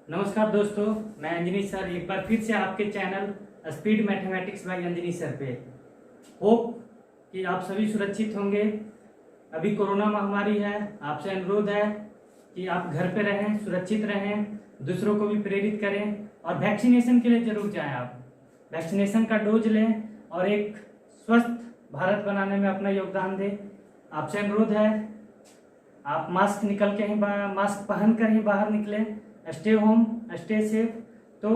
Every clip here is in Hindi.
नमस्कार दोस्तों, मैं अंजनी सर एक बार फिर से आपके channel speed mathematics bye Anjani sir पे। होप कि आप सभी सुरक्षित होंगे। अभी कोरोना महामारी है, आपसे अनुरोध है कि आप घर पे रहें, सुरक्षित रहें, दूसरों को भी प्रेरित करें और वैक्सीनेशन के लिए जरूर जाएं। आप वैक्सीनेशन का डोज लें और एक स्वस्थ भारत बनाने में अपना योगदान दें। आपसे अनुरोध है, आप मास्क पहन कर ही बाहर निकलें। Stay home, stay safe. तो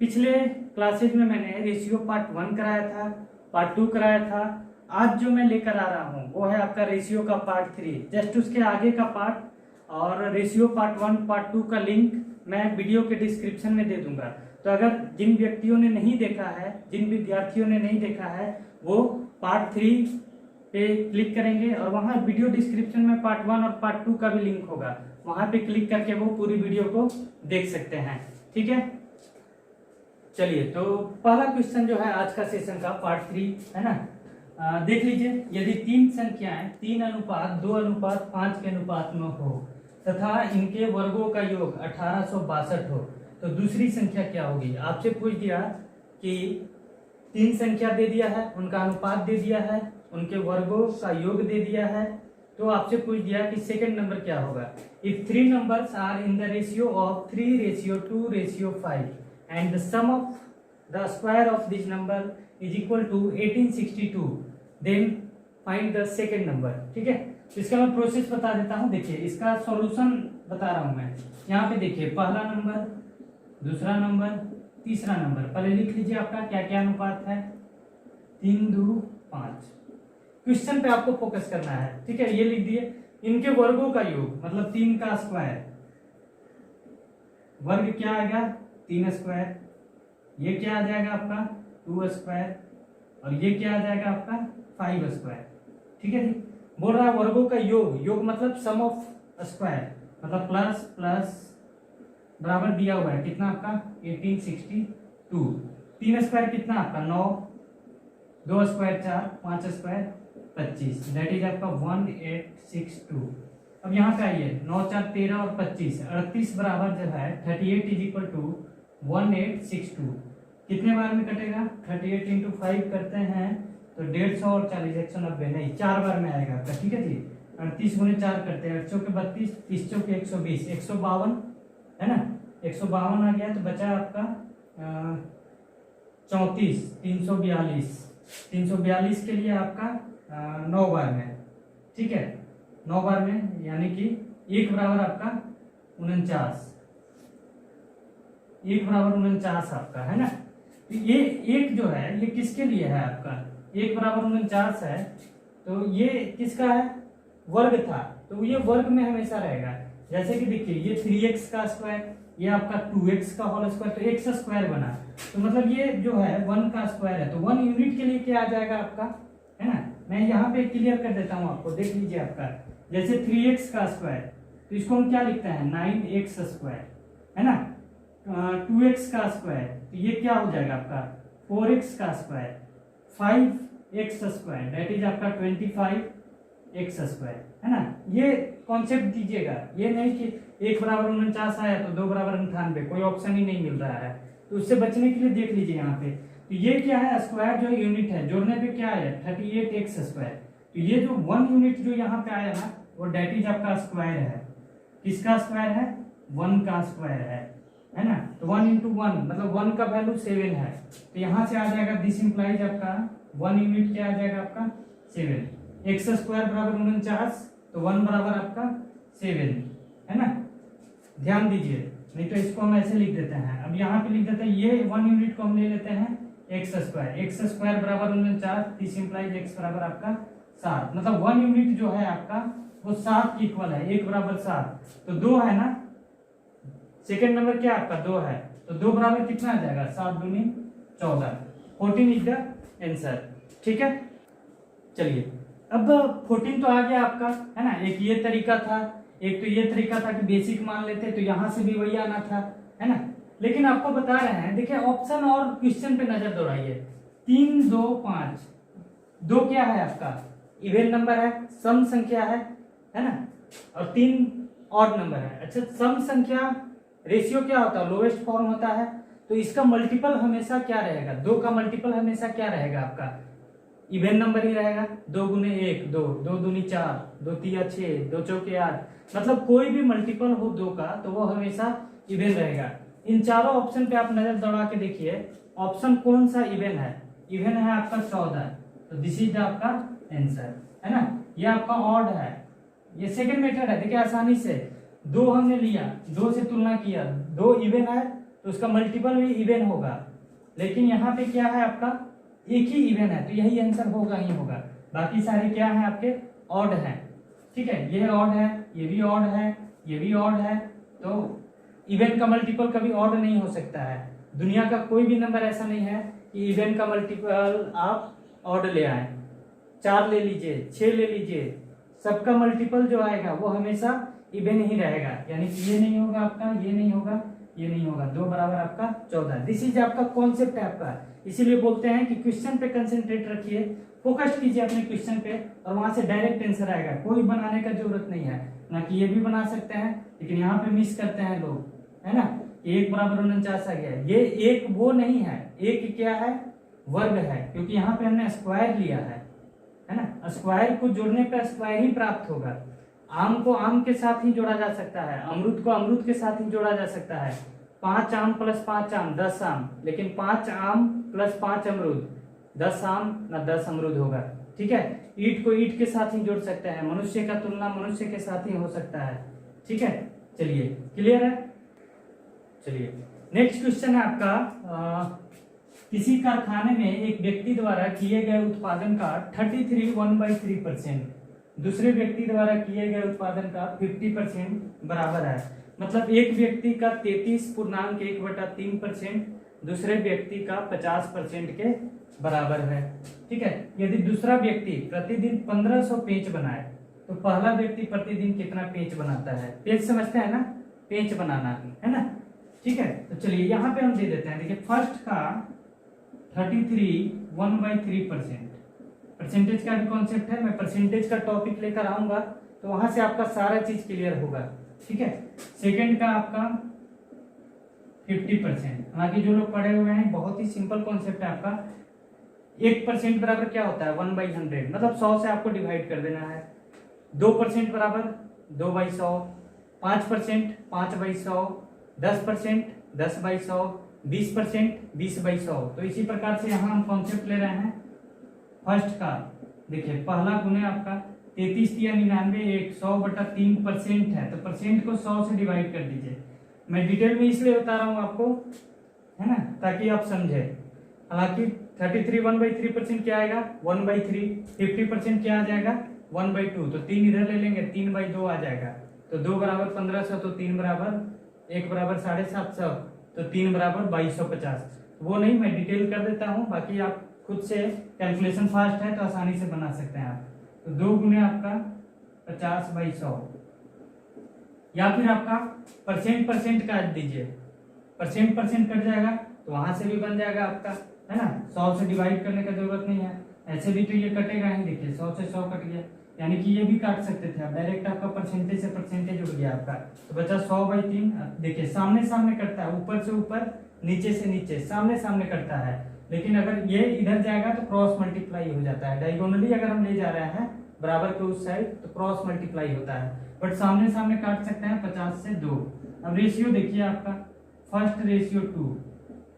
पिछले क्लासेज में मैंने रेशियो पार्ट 1 कराया था, पार्ट 2 कराया था। आज जो मैं लेकर आ रहा हूँ वो है आपका रेशियो का पार्ट 3, जस्ट उसके आगे का पार्ट। और रेशियो पार्ट 1 पार्ट 2 का लिंक मैं वीडियो के डिस्क्रिप्शन में दे दूंगा। तो अगर जिन व्यक्तियों ने नहीं देखा है, जिन विद्यार्थियों ने नहीं देखा है, वो पार्ट 3 पे क्लिक करेंगे और वहाँ वीडियो डिस्क्रिप्शन में पार्ट 1 और पार्ट 2 का भी लिंक होगा। वहां पे क्लिक करके वो पूरी वीडियो को देख सकते हैं। ठीक है, चलिए। तो पहला क्वेश्चन जो है आज का सेशन का पार्ट 3 है ना। देख लीजिए, यदि 3 संख्याएं 3 अनुपात 2 अनुपात 5 के अनुपात में हो तथा इनके वर्गों का योग 1862 हो तो दूसरी संख्या क्या होगी। आपसे पूछ दिया कि 3 संख्या दे दिया है, उनका अनुपात दे दिया है, उनके वर्गों का योग दे दिया है, तो आपसे पूछ दिया कि सेकंड नंबर क्या होगा। If 3 numbers are in the ratio of 3:2:5 and the sum of the square of this number is equal to 1862, then find the second number। ठीक है, तो इसका मैं प्रोसेस बता देता हूं। देखिए, इसका सॉल्यूशन बता रहा हूं मैं। यहाँ पे देखिए, पहला नंबर, दूसरा नंबर, तीसरा नंबर। पहले लिख लीजिए आपका क्या क्या अनुपात है। 3, 2, 5। क्वेश्चन पे आपको फोकस करना है। ठीक है, ये लिख दिए। इनके वर्गों का योग मतलब 3 का स्क्वायर, वर्ग क्या आएगा 3 स्क्वायर। ये क्या आ जाएगा आपका 2 स्क्वायर और ये क्या आ जाएगा आपका 5 स्क्वायर। ठीक है जी, बोल रहा है वर्गों का योग। योग मतलब सम ऑफ स्क्वायर, मतलब प्लस प्लस बराबर दिया हुआ है कितना आपका 1862। 3 स्क्वायर कितना आपका 9, 2 स्क्वायर 4, 5 स्क्वायर 25, दैट इज आपका 1862। अब यहाँ पे आइए, 9 4 13 और 25 38 बराबर जो है 38 इज इक्वल टू 1862। कितने बार में कटेगा 38 इंटू 5 करते हैं तो 150 और 40 190 नहीं 4 बार में आएगा आपका। ठीक है जी, 38 गुणे 4 करते हैं 8 चौके 32, 30 चौके 120, 152 है ना। 152 आ गया तो बचा आपका 34, 342। 342 के लिए आपका 9 बार में। ठीक है, 9 बार में यानी कि 1 बराबर आपका 49, 1 बराबर 49 आपका है ना। तो ये 1 जो है ये किसके लिए है आपका 1 बराबर 49 है, तो ये किसका है वर्ग था, तो ये वर्ग में हमेशा रहेगा। जैसे कि देखिए, ये 3x का स्क्वायर, ये आपका 2x का होल स्क्वायर, तो x स्क्वायर बना। तो मतलब ये जो है 1 का स्क्वायर है, तो 1 यूनिट के लिए क्या आ जाएगा आपका, है ना। मैं यहाँ पे क्लियर कर देता हूँ आपको, देख लीजिए आपका जैसे 3x का स्क्वायर, तो इसको हम क्या लिखते हैं 9x स्क्वायर, है ना। 2x का स्क्वायर, तो ये क्या हो जाएगा आपका 4x का square, 5x square that is आपका 25x स्क्वायर, है ना। ये कॉन्सेप्ट दीजिएगा, ये नहीं कि 1 बराबर 49 आया तो 2 बराबर 98, कोई ऑप्शन ही नहीं मिल रहा है। तो उससे बचने के लिए देख लीजिए यहाँ पे, तो ये क्या है स्क्वायर जो यूनिट है, जोड़ने पे क्या आया 38x स्क्वायर। तो ये जो 1 यूनिट जो यहाँ पे आया ना वो डेट इज आपका स्क्वायर है। किसका स्क्वायर है 1 का स्क्वायर है ना। तो 1 इंटू 1 मतलब 1 का वैल्यू 7 है, तो यहाँ से आ जाएगा दिस इंप्लाइज आपका 1 यूनिट क्या आ जाएगा आपका 7। x स्क्वायर बराबर 49, तो 1 बराबर आपका 7 है ना। ध्यान दीजिए, नहीं तो इसको हम ऐसे लिख देते हैं। अब यहाँ पे लिख देते हैं ये 1 यूनिट को हम ले लेते हैं x स्क्वायर बराबर 49, दिस इंप्लाइज x बराबर आपका 7, मतलब 1 यूनिट जो है आपका वो 7 के इक्वल है, 1 बराबर 7, तो 2 है ना। सेकंड नंबर क्या आपका 2 है, तो 2 बराबर कितना आ जाएगा 7 दूनी 14, 14 इज द आंसर। ठीक है, चलिए अब 14 तो आ गया आपका, है ना। एक ये तरीका था, एक तो ये तरीका था कि बेसिक मान लेते, तो यहां से भी वही आना था, है ना। लेकिन आपको बता रहे हैं, देखिए ऑप्शन और क्वेश्चन पे नजर दौड़ाइए। 3 2 5, 2 क्या है आपका इवेन नंबर है, सम संख्या है ना, और 3 ऑड नंबर है। अच्छा, सम संख्या रेशियो क्या होता है, लोएस्ट फॉर्म होता है। तो इसका मल्टीपल हमेशा क्या रहेगा, 2 का मल्टीपल हमेशा क्या रहेगा आपका, इवन नंबर ही रहेगा। 2 गुने 1 2, 2 दूनी 4, 2 तिया 6, 2 चौके 8, मतलब कोई भी मल्टीपल हो 2 का तो वो हमेशा इवन रहेगा। इन चारों ऑप्शन पे आप नजर दौड़ा के देखिए, ऑप्शन कौन सा इवन है, इवन है आपका 14, तो दिस इज आपका आंसर, है ना। ये आपका ऑड है, ये सेकंड मेथड है। देखिए आसानी से 2 हमने लिया, 2 से तुलना किया, 2 इवन है तो उसका मल्टीपल भी इवन होगा, लेकिन यहाँ पे क्या है आपका एक ही इवन है, तो यही आंसर होगा ही होगा। बाकी सारे क्या है आपके ऑड हैं, ठीक है। ये ऑड है, ये भी ऑड है, ये भी ऑड है, तो इवन का मल्टीपल कभी ऑड नहीं हो सकता है। दुनिया का कोई भी नंबर ऐसा नहीं है कि इवन का मल्टीपल आप ऑड ले आए। 4 ले लीजिए, 6 ले लीजिए, सबका मल्टीपल जो आएगा वो हमेशा इवन ही रहेगा, यानी कि ये नहीं होगा आपका, ये नहीं होगा, ये नहीं होगा। 2 बराबर आपका 14। दिस इज आपका कॉन्सेप्ट है आपका, इसीलिए बोलते हैं कि क्वेश्चन पे कंसंट्रेट रखिए, फोकस कीजिए अपने क्वेश्चन पे, और वहां से डायरेक्ट आंसर आएगा, कोई बनाने का जरूरत नहीं है। ना कि ये भी बना सकते हैं, लेकिन यहाँ पे मिस करते हैं लोग, है ना। 1 बराबर 49 आ गया, ये एक वो नहीं है, एक क्या है वर्ग है, क्योंकि यहाँ पे हमने स्क्वायर लिया है ना। स्क्वायर को जोड़ने पर स्क्वायर ही प्राप्त होगा। आम को आम के साथ ही जोड़ा जा सकता है, अमरूद को अमरूद के साथ ही जोड़ा जा सकता है। 5 आम प्लस 5 आम 10 आम, लेकिन 5 आम प्लस 5 अमरूद 10 आम ना 10 अमरूद होगा, ठीक है। ईंट को ईंट के साथ ही जोड़ सकते हैं, मनुष्य का तुलना मनुष्य के साथ ही हो सकता है, ठीक है। चलिए क्लियर है। चलिए नेक्स्ट क्वेश्चन है आपका, किसी कारखाने में एक व्यक्ति द्वारा किए गए उत्पादन का 33 1/3% दूसरे व्यक्ति द्वारा किए गए उत्पादन का 50% बराबर है। मतलब एक व्यक्ति का 33.1/3% दूसरे व्यक्ति का 50% के बराबर है, ठीक है। यदि दूसरा व्यक्ति प्रतिदिन 1500 पेंच बनाए तो पहला व्यक्ति प्रतिदिन कितना पेंच बनाता है। पेंच समझते हैं ना, पेंच बनाना, है ना, ठीक है। तो चलिए यहाँ पे हम दे देते हैं, देखिए फर्स्ट का 33 1/3%, परसेंटेज का भी कॉन्सेप्ट है, मैं परसेंटेज का टॉपिक लेकर आऊंगा तो वहां से आपका सारा चीज क्लियर होगा, ठीक है। सेकंड का आपका 50%, हालांकि जो लोग पढ़े हुए हैं बहुत ही सिंपल कॉन्सेप्ट है आपका। 1% बराबर क्या होता है 1/100, मतलब 100 से आपको डिवाइड कर देना है। 2% बराबर 2/100, 5% 5/100, 10% 10/100, 20% 20/100। तो इसी प्रकार से यहाँ हम कॉन्सेप्ट ले रहे हैं फर्स्ट का। देखिए पहला गुने आपका 33 या 99 1 100/3% है, तो परसेंट को 100 से डिवाइड कर दीजिए। मैं डिटेल में इसलिए बता रहा हूँ आपको, है ना, ताकि आप समझे। हालांकि 33 1/3% क्या आएगा 1/3, 50% क्या आ जाएगा 1/2, तो 3 इधर ले लेंगे 3/2 आ जाएगा। तो 2 बराबर 1500, तो 3 बराबर 1 बराबर 750, तो 3 बराबर 2250। वो नहीं, मैं डिटेल कर देता हूँ, बाकी आप खुद से कैलकुलेशन फास्ट है तो आसानी से बना सकते हैं आप। तो 2 गुने आपका 50/100, या फिर आपका परसेंट काट दीजिए, परसेंट कट जाएगा तो वहां से भी बन जाएगा आपका, है ना। 100 से डिवाइड करने का जरूरत नहीं है, ऐसे भी तो ये कटेगा ही। देखिए 100 से 100 कट गया, यानी कि ये भी काट सकते थे आप, डायरेक्ट आपका परसेंटेज से परसेंटेज उड़ गया आपका, तो बचा 100/3। देखिए सामने सामने कटता है, ऊपर से ऊपर नीचे से नीचे सामने सामने कटता है, लेकिन अगर ये इधर जाएगा तो क्रॉस मल्टीप्लाई हो जाता है। डायगोनली अगर हम ले जा रहे हैं बराबर के उस साइड तो क्रॉस मल्टीप्लाई होता है, बट सामने सामने काट सकते हैं 50 से 2। अब रेशियो देखिए आपका, फर्स्ट रेशियो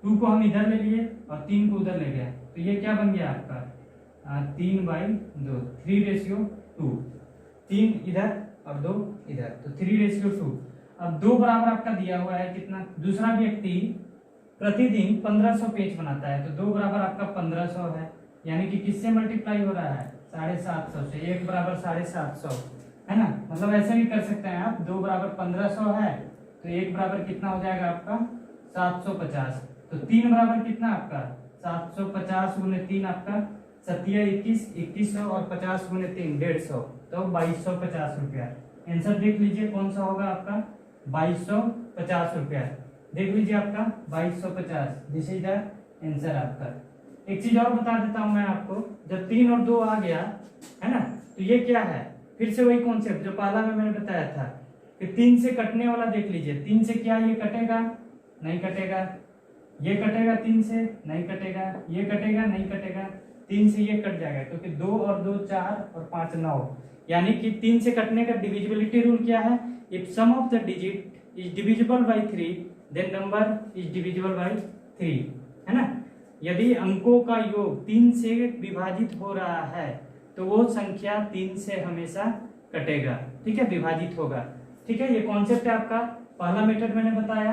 2 को हम इधर ले लिए और 3 को उधर ले गए, तो ये क्या बन गया आपका 3/2, 3:2, 3 इधर और 2 इधर, तो 3:2। अब 2 बराबर आपका दिया हुआ है कितना, दूसरा व्यक्ति प्रतिदिन 1500 पेज बनाता है, तो 2 बराबर आपका 1500 है, यानी कि किससे मल्टीप्लाई हो रहा है 750 से। 1 बराबर 750, है ना। मतलब ऐसे भी कर सकते हैं आप, 2 बराबर 1500 है तो 1 बराबर कितना हो जाएगा आपका 750, तो 3 बराबर कितना आपका 750 गुने 3 आपका 7 21 2100, और 50 गुने 3 150, तो 2250 रुपया। आंसर देख लीजिए कौन सा होगा आपका 2250 रुपया। देख लीजिए आपका 2250, दिस इज द आंसर आपका। एक चीज और बता देता हूं मैं आपको, जब 3 और 2 आ गया, है ना, तो ये क्या है, फिर से वही कॉन्सेप्ट जो पहला में मैंने बताया था, कि 3 से कटने वाला देख लीजिए, 3 से क्या ये कटेगा, नहीं कटेगा, ये कटेगा 3 से, नहीं कटेगा, ये कटेगा, नहीं कटेगा, 3 से ये कट जाएगा क्योंकि 2 और 2 4 और 5 9, यानी कि 3 से कटने का डिविजिबिलिटी रूल क्या है, if sum of the digit is divisible by 3 then number is divisible by 3, है ना। यदि अंकों का योग 3 से विभाजित हो रहा है तो वो संख्या 3 से हमेशा कटेगा, ठीक है, विभाजित होगा, ठीक है। ये कॉन्सेप्ट है आपका। पहला मेथड मैंने बताया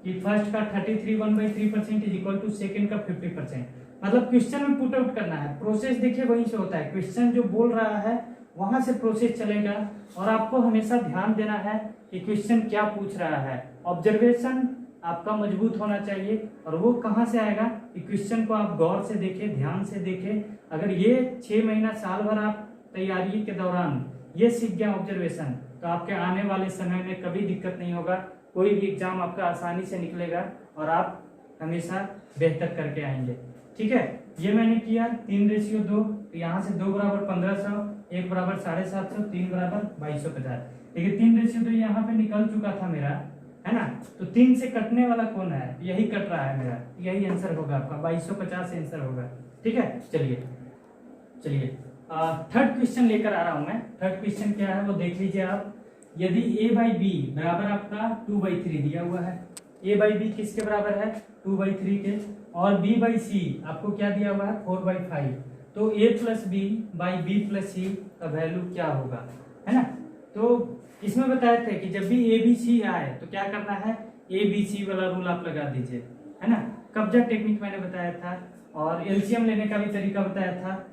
कि फर्स्ट का 33 1/3% इज इक्वल टू सेकंड का 50%, मतलब क्वेश्चन में पुट आउट करना है। प्रोसेस देखिए वहीं से होता है, क्वेश्चन जो बोल रहा है वहां से प्रोसेस चलेगा और आपको हमेशा ध्यान देना है कि क्वेश्चन क्या पूछ रहा है। ऑब्जर्वेशन आपका मजबूत होना चाहिए और वो कहाँ से आएगा कि क्वेश्चन को आप गौर से देखें, ध्यान से देखें। अगर ये 6 महीना साल भर आप तैयारी के दौरान ये सीख गया ऑब्जर्वेशन, तो आपके आने वाले समय में कभी दिक्कत नहीं होगा, कोई भी एग्जाम आपका आसानी से निकलेगा और आप हमेशा बेहतर करके आएंगे, ठीक है। ये मैंने किया 3:2, तो यहाँ से 2 बराबर 1500, 1 बराबर 750, 3 बराबर 2250। देखिए 3:2 यहाँ पे निकल चुका था मेरा, है ना। तो 3 से कटने वाला कौन है, यही कट रहा है मेरा, यही आंसर होगा आपका 2250 आंसर होगा, ठीक है। चलिए थर्ड क्वेश्चन लेकर आ रहा हूं मैं। थर्ड क्वेश्चन क्या है वो देख लीजिए आप। यदि a/b बराबर आपका 2/3 दिया हुआ है, a/b किसके बराबर है 2/3 के, और b/c आपको क्या दिया हुआ है 4/5, तो a + b/b + c का वैल्यू क्या होगा, है ना। तो इसमें बताए थे कि जब भी ABC आए तो क्या करना है, ABC वाला रूल आप लगा दीजिए, है ना। कब्जा टेक्निक मैंने बताया था और एलसीएम लेने का भी तरीका बताया था,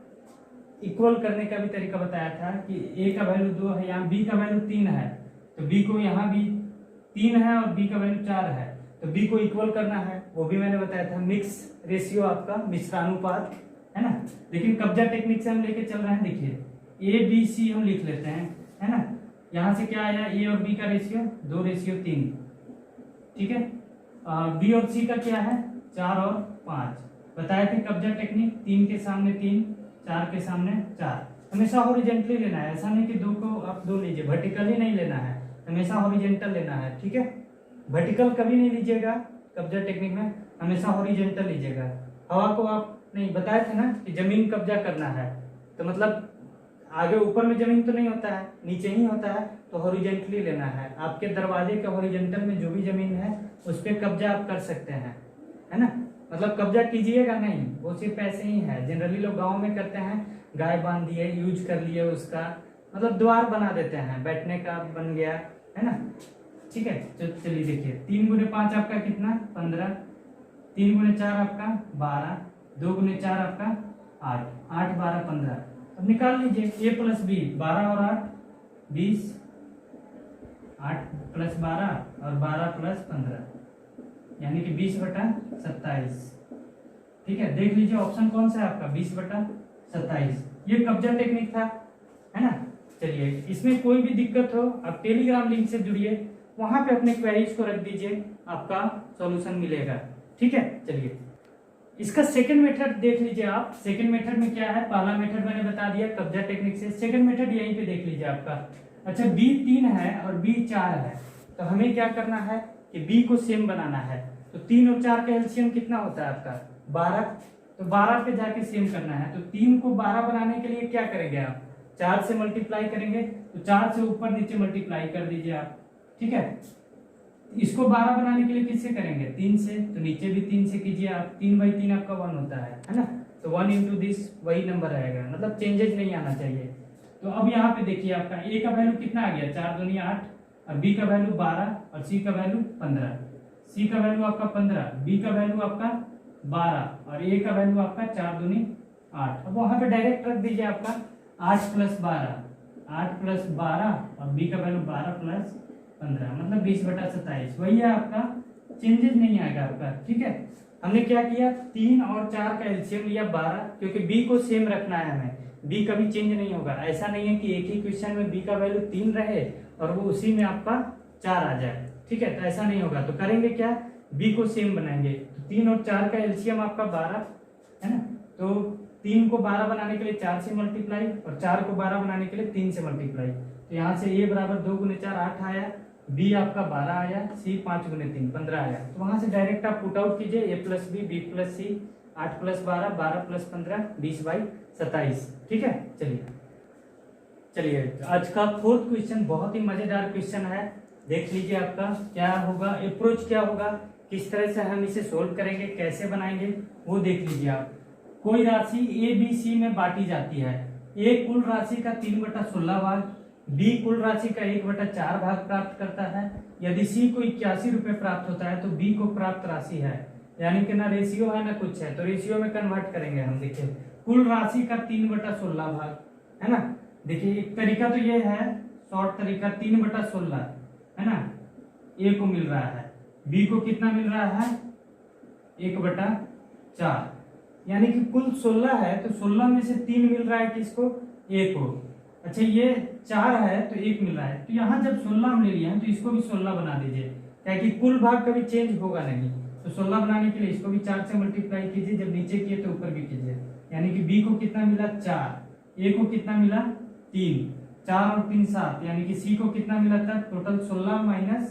इक्वल करने का भी तरीका बताया था कि a का वैल्यू 2 है, यहाँ b का वैल्यू 3 है, तो b को यहाँ भी 3 है और b का वैल्यू 4 है, तो b को इक्वल करना है, वो भी मैंने बताया था। मिक्स रेशियो आपका मिश्रानुपात, है ना। लेकिन कब्जा टेक्निक से हम लेके चल रहे हैं, देखिए ABC हम लिख लेते हैं, है ना। यहाँ से क्या आया a और b का रेशियो 2:3, ठीक है। b और c का क्या है 4 और 5 बताए थे कब्जा टेक्निक, 3 के सामने 3, 4 के सामने 4, हमेशा हॉरिजेंटली लेना है, ऐसा नहीं कि 2 को आप 2 लीजिए, वर्टिकली नहीं लेना है, हमेशा हॉरिजेंटल लेना है, ठीक है। वर्टिकल कभी नहीं लीजिएगा कब्जा टेक्निक में, हमेशा हॉरिजेंटल लीजिएगा। हवा को आप नहीं बताए थे ना कि जमीन कब्जा करना है, तो मतलब आगे ऊपर में जमीन तो नहीं होता है, नीचे ही होता है, तो हॉरिजेंटली लेना है। आपके दरवाजे के हॉरिजेंटल में जो भी जमीन है उस पर कब्जा आप कर सकते हैं, है ना। मतलब कब्जा कीजिएगा नहीं, वो सिर्फ ऐसे ही है। जनरली लोग गांव में करते हैं, गाय बांध दिए, यूज कर लिए उसका, मतलब द्वार बना देते हैं, बैठने का बन गया, है ना, ठीक है। तो चलिए देखिए 3 × 5 आपका कितना 15, 3 × 4 आपका 12, 2 × 4 आपका 8, 8 12 15। अब निकाल लीजिए a + b 12 और 8 20, 8 + 12 और 12 + 15 यानी कि 20/27, ठीक है। देख लीजिए ऑप्शन कौन सा है आपका 20/27, ये कब्जा टेक्निक था, है ना। चलिए इसमें कोई भी दिक्कत हो आप टेलीग्राम लिंक से जुड़िए, वहां पे अपने क्वेरीज को रख दीजिए, आपका सॉल्यूशन मिलेगा, ठीक है। चलिए इसका सेकंड मेथड देख लीजिए आप। सेकंड मेथड में क्या है, पहला मेथड मैंने बता दिया कब्जा टेक्निक से, सेकंड मेथड यहीं पे देख लीजिए आपका। अच्छा b 3 है और b 4 है, तो हमें क्या करना है कि b को सेम बनाना है। तो 3 और 4 का एलसीएम कितना होता है आपका 12, तो 12 पे जाके सेम करना है। तो 3 को 12 बनाने के लिए क्या करेंगे आप 4 से मल्टीप्लाई करेंगे, तो 4 से ऊपर नीचे मल्टीप्लाई कर दीजिए आप, ठीक है। इसको 12 बनाने के लिए किससे करेंगे 3 से, तो नीचे भी 3 से कीजिए आप, 3/3 आपका 1 होता है ना। तो 1 × दिस वही नंबर रहेगा, मतलब चेंजेस नहीं आना चाहिए। तो अब यहाँ पे देखिए आपका a का वैल्यू कितना आ गया 4 दूनी 8, और b का वैल्यू 12 और c का वैल्यू 15, c का वैल्यू आपका 15, b का वैल्यू आपका 12 और a का वैल्यू आपका 4 दूनी 8। अब वहां पे डायरेक्ट रख दीजिए आपका 8 + 12, 8 + 12 और b का वैल्यू 12 + 15 मतलब 20/27, वही है आपका, चेंजेस नहीं आएगा आपका, ठीक है। हमने क्या किया 3 और 4 का एलसीएम लिया 12, क्योंकि b को सेम रखना है हमें, b कभी चेंज नहीं होगा। ऐसा नहीं है कि एक ही क्वेश्चन में b का वैल्यू 3 रहे और वो उसी में आपका 4 आ जाए, ठीक है, तो ऐसा नहीं होगा। तो करेंगे क्या b को सेम बनाएंगे, तो 3 और 4 का एलसीएम आपका 12 है ना, तो 3 को 12 बनाने के लिए 4 से मल्टीप्लाई और 4 को 12 बनाने के लिए 3 से मल्टीप्लाई। तो यहाँ से a बराबर 2 × 4 8 आया बी आपका 12 आया, सी 5 गुने 3 15 आया। तो वहां से डायरेक्ट आप पुट आउट कीजिए, ए प्लस बी प्लस सी, 8 प्लस 12 12 प्लस 15 20/27। ठीक है, चलिए आज का फोर्थ क्वेश्चन बहुत ही मजेदार क्वेश्चन है। देख लीजिए आपका क्या होगा, अप्रोच क्या होगा, किस तरह से हम इसे सोल्व करेंगे, कैसे बनाएंगे वो देख लीजिए आप। कोई राशि ए बी सी में बांटी जाती है। ए कुल राशि का 3/16 भाग, बी कुल राशि का 1/4 भाग प्राप्त करता है। यदि सी को 81 रुपए प्राप्त होता है तो बी को प्राप्त राशि है, यानी कि ना रेशियो है ना कुछ है, तो रेशियो में कन्वर्ट करेंगे हम। देखिए कुल राशि का 3/16 भाग है ना। देखिए एक तरीका तो ये है, शॉर्ट तरीका 3/16 है ना, ए को मिल रहा है, बी को कितना मिल रहा है 1/4, यानी कि कुल 16 है तो 16 में से 3 मिल रहा है किसको, ए को। अच्छा ये 4 है तो 1 मिल रहा है, तो यहाँ जब 16 हम ले लिए हैं तो इसको भी 16 बना दीजिए, क्या कि कुल भाग कभी चेंज होगा नहीं। तो 16 बनाने के लिए इसको भी 4 से मल्टीप्लाई कीजिए, जब नीचे किए तो ऊपर भी कीजिए, यानी कि बी को कितना मिला 4, ए को कितना मिला 3, 4 और 3 7, यानी कि सी को कितना मिला था total 16 minus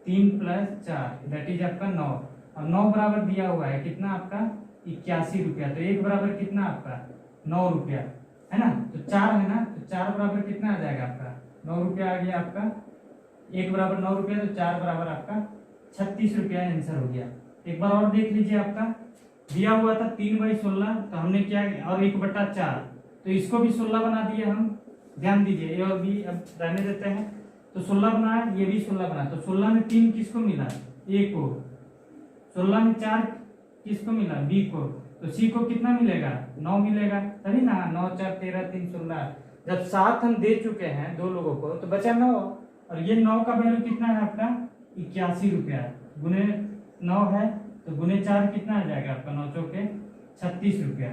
3 plus 4 that is आपका 9, और 9 बराबर दिया हुआ है कितना आपका 81 रुपया, तो 1 बराबर कितना आपका 9 रुपया है ना। तो 4 है ना, तो 4 बराबर कितना आ जाएगा आपका 9 रुपया आ गया आपका, 1 बराबर 9 रुपया, तो 4 बराबर आपका 36 रुपया आंसर हो गया। एक बार और देख लीजिए, आपका दिया हुआ था 3/16, तो हमने क्या और 1/4, तो इसको भी 16 बना दिए हम। ध्यान दीजिए ए और बी अब रहने देते हैं, तो 16 बनाया, ये भी 16 बना, तो 16 में 3 किसको मिला ए को, 16 में 4 किसको मिला बी को, तो सी को कितना मिलेगा 9 मिलेगा, तभी ना 9 4 13 3 16। जब 7 हम दे चुके हैं दो लोगों को तो बचा 9, और ये 9 का वैल्यू कितना है आपका 81 रुपया, गुने 9 है तो गुने 4 कितना आ जाएगा आपका 9 चौके 36 रुपया।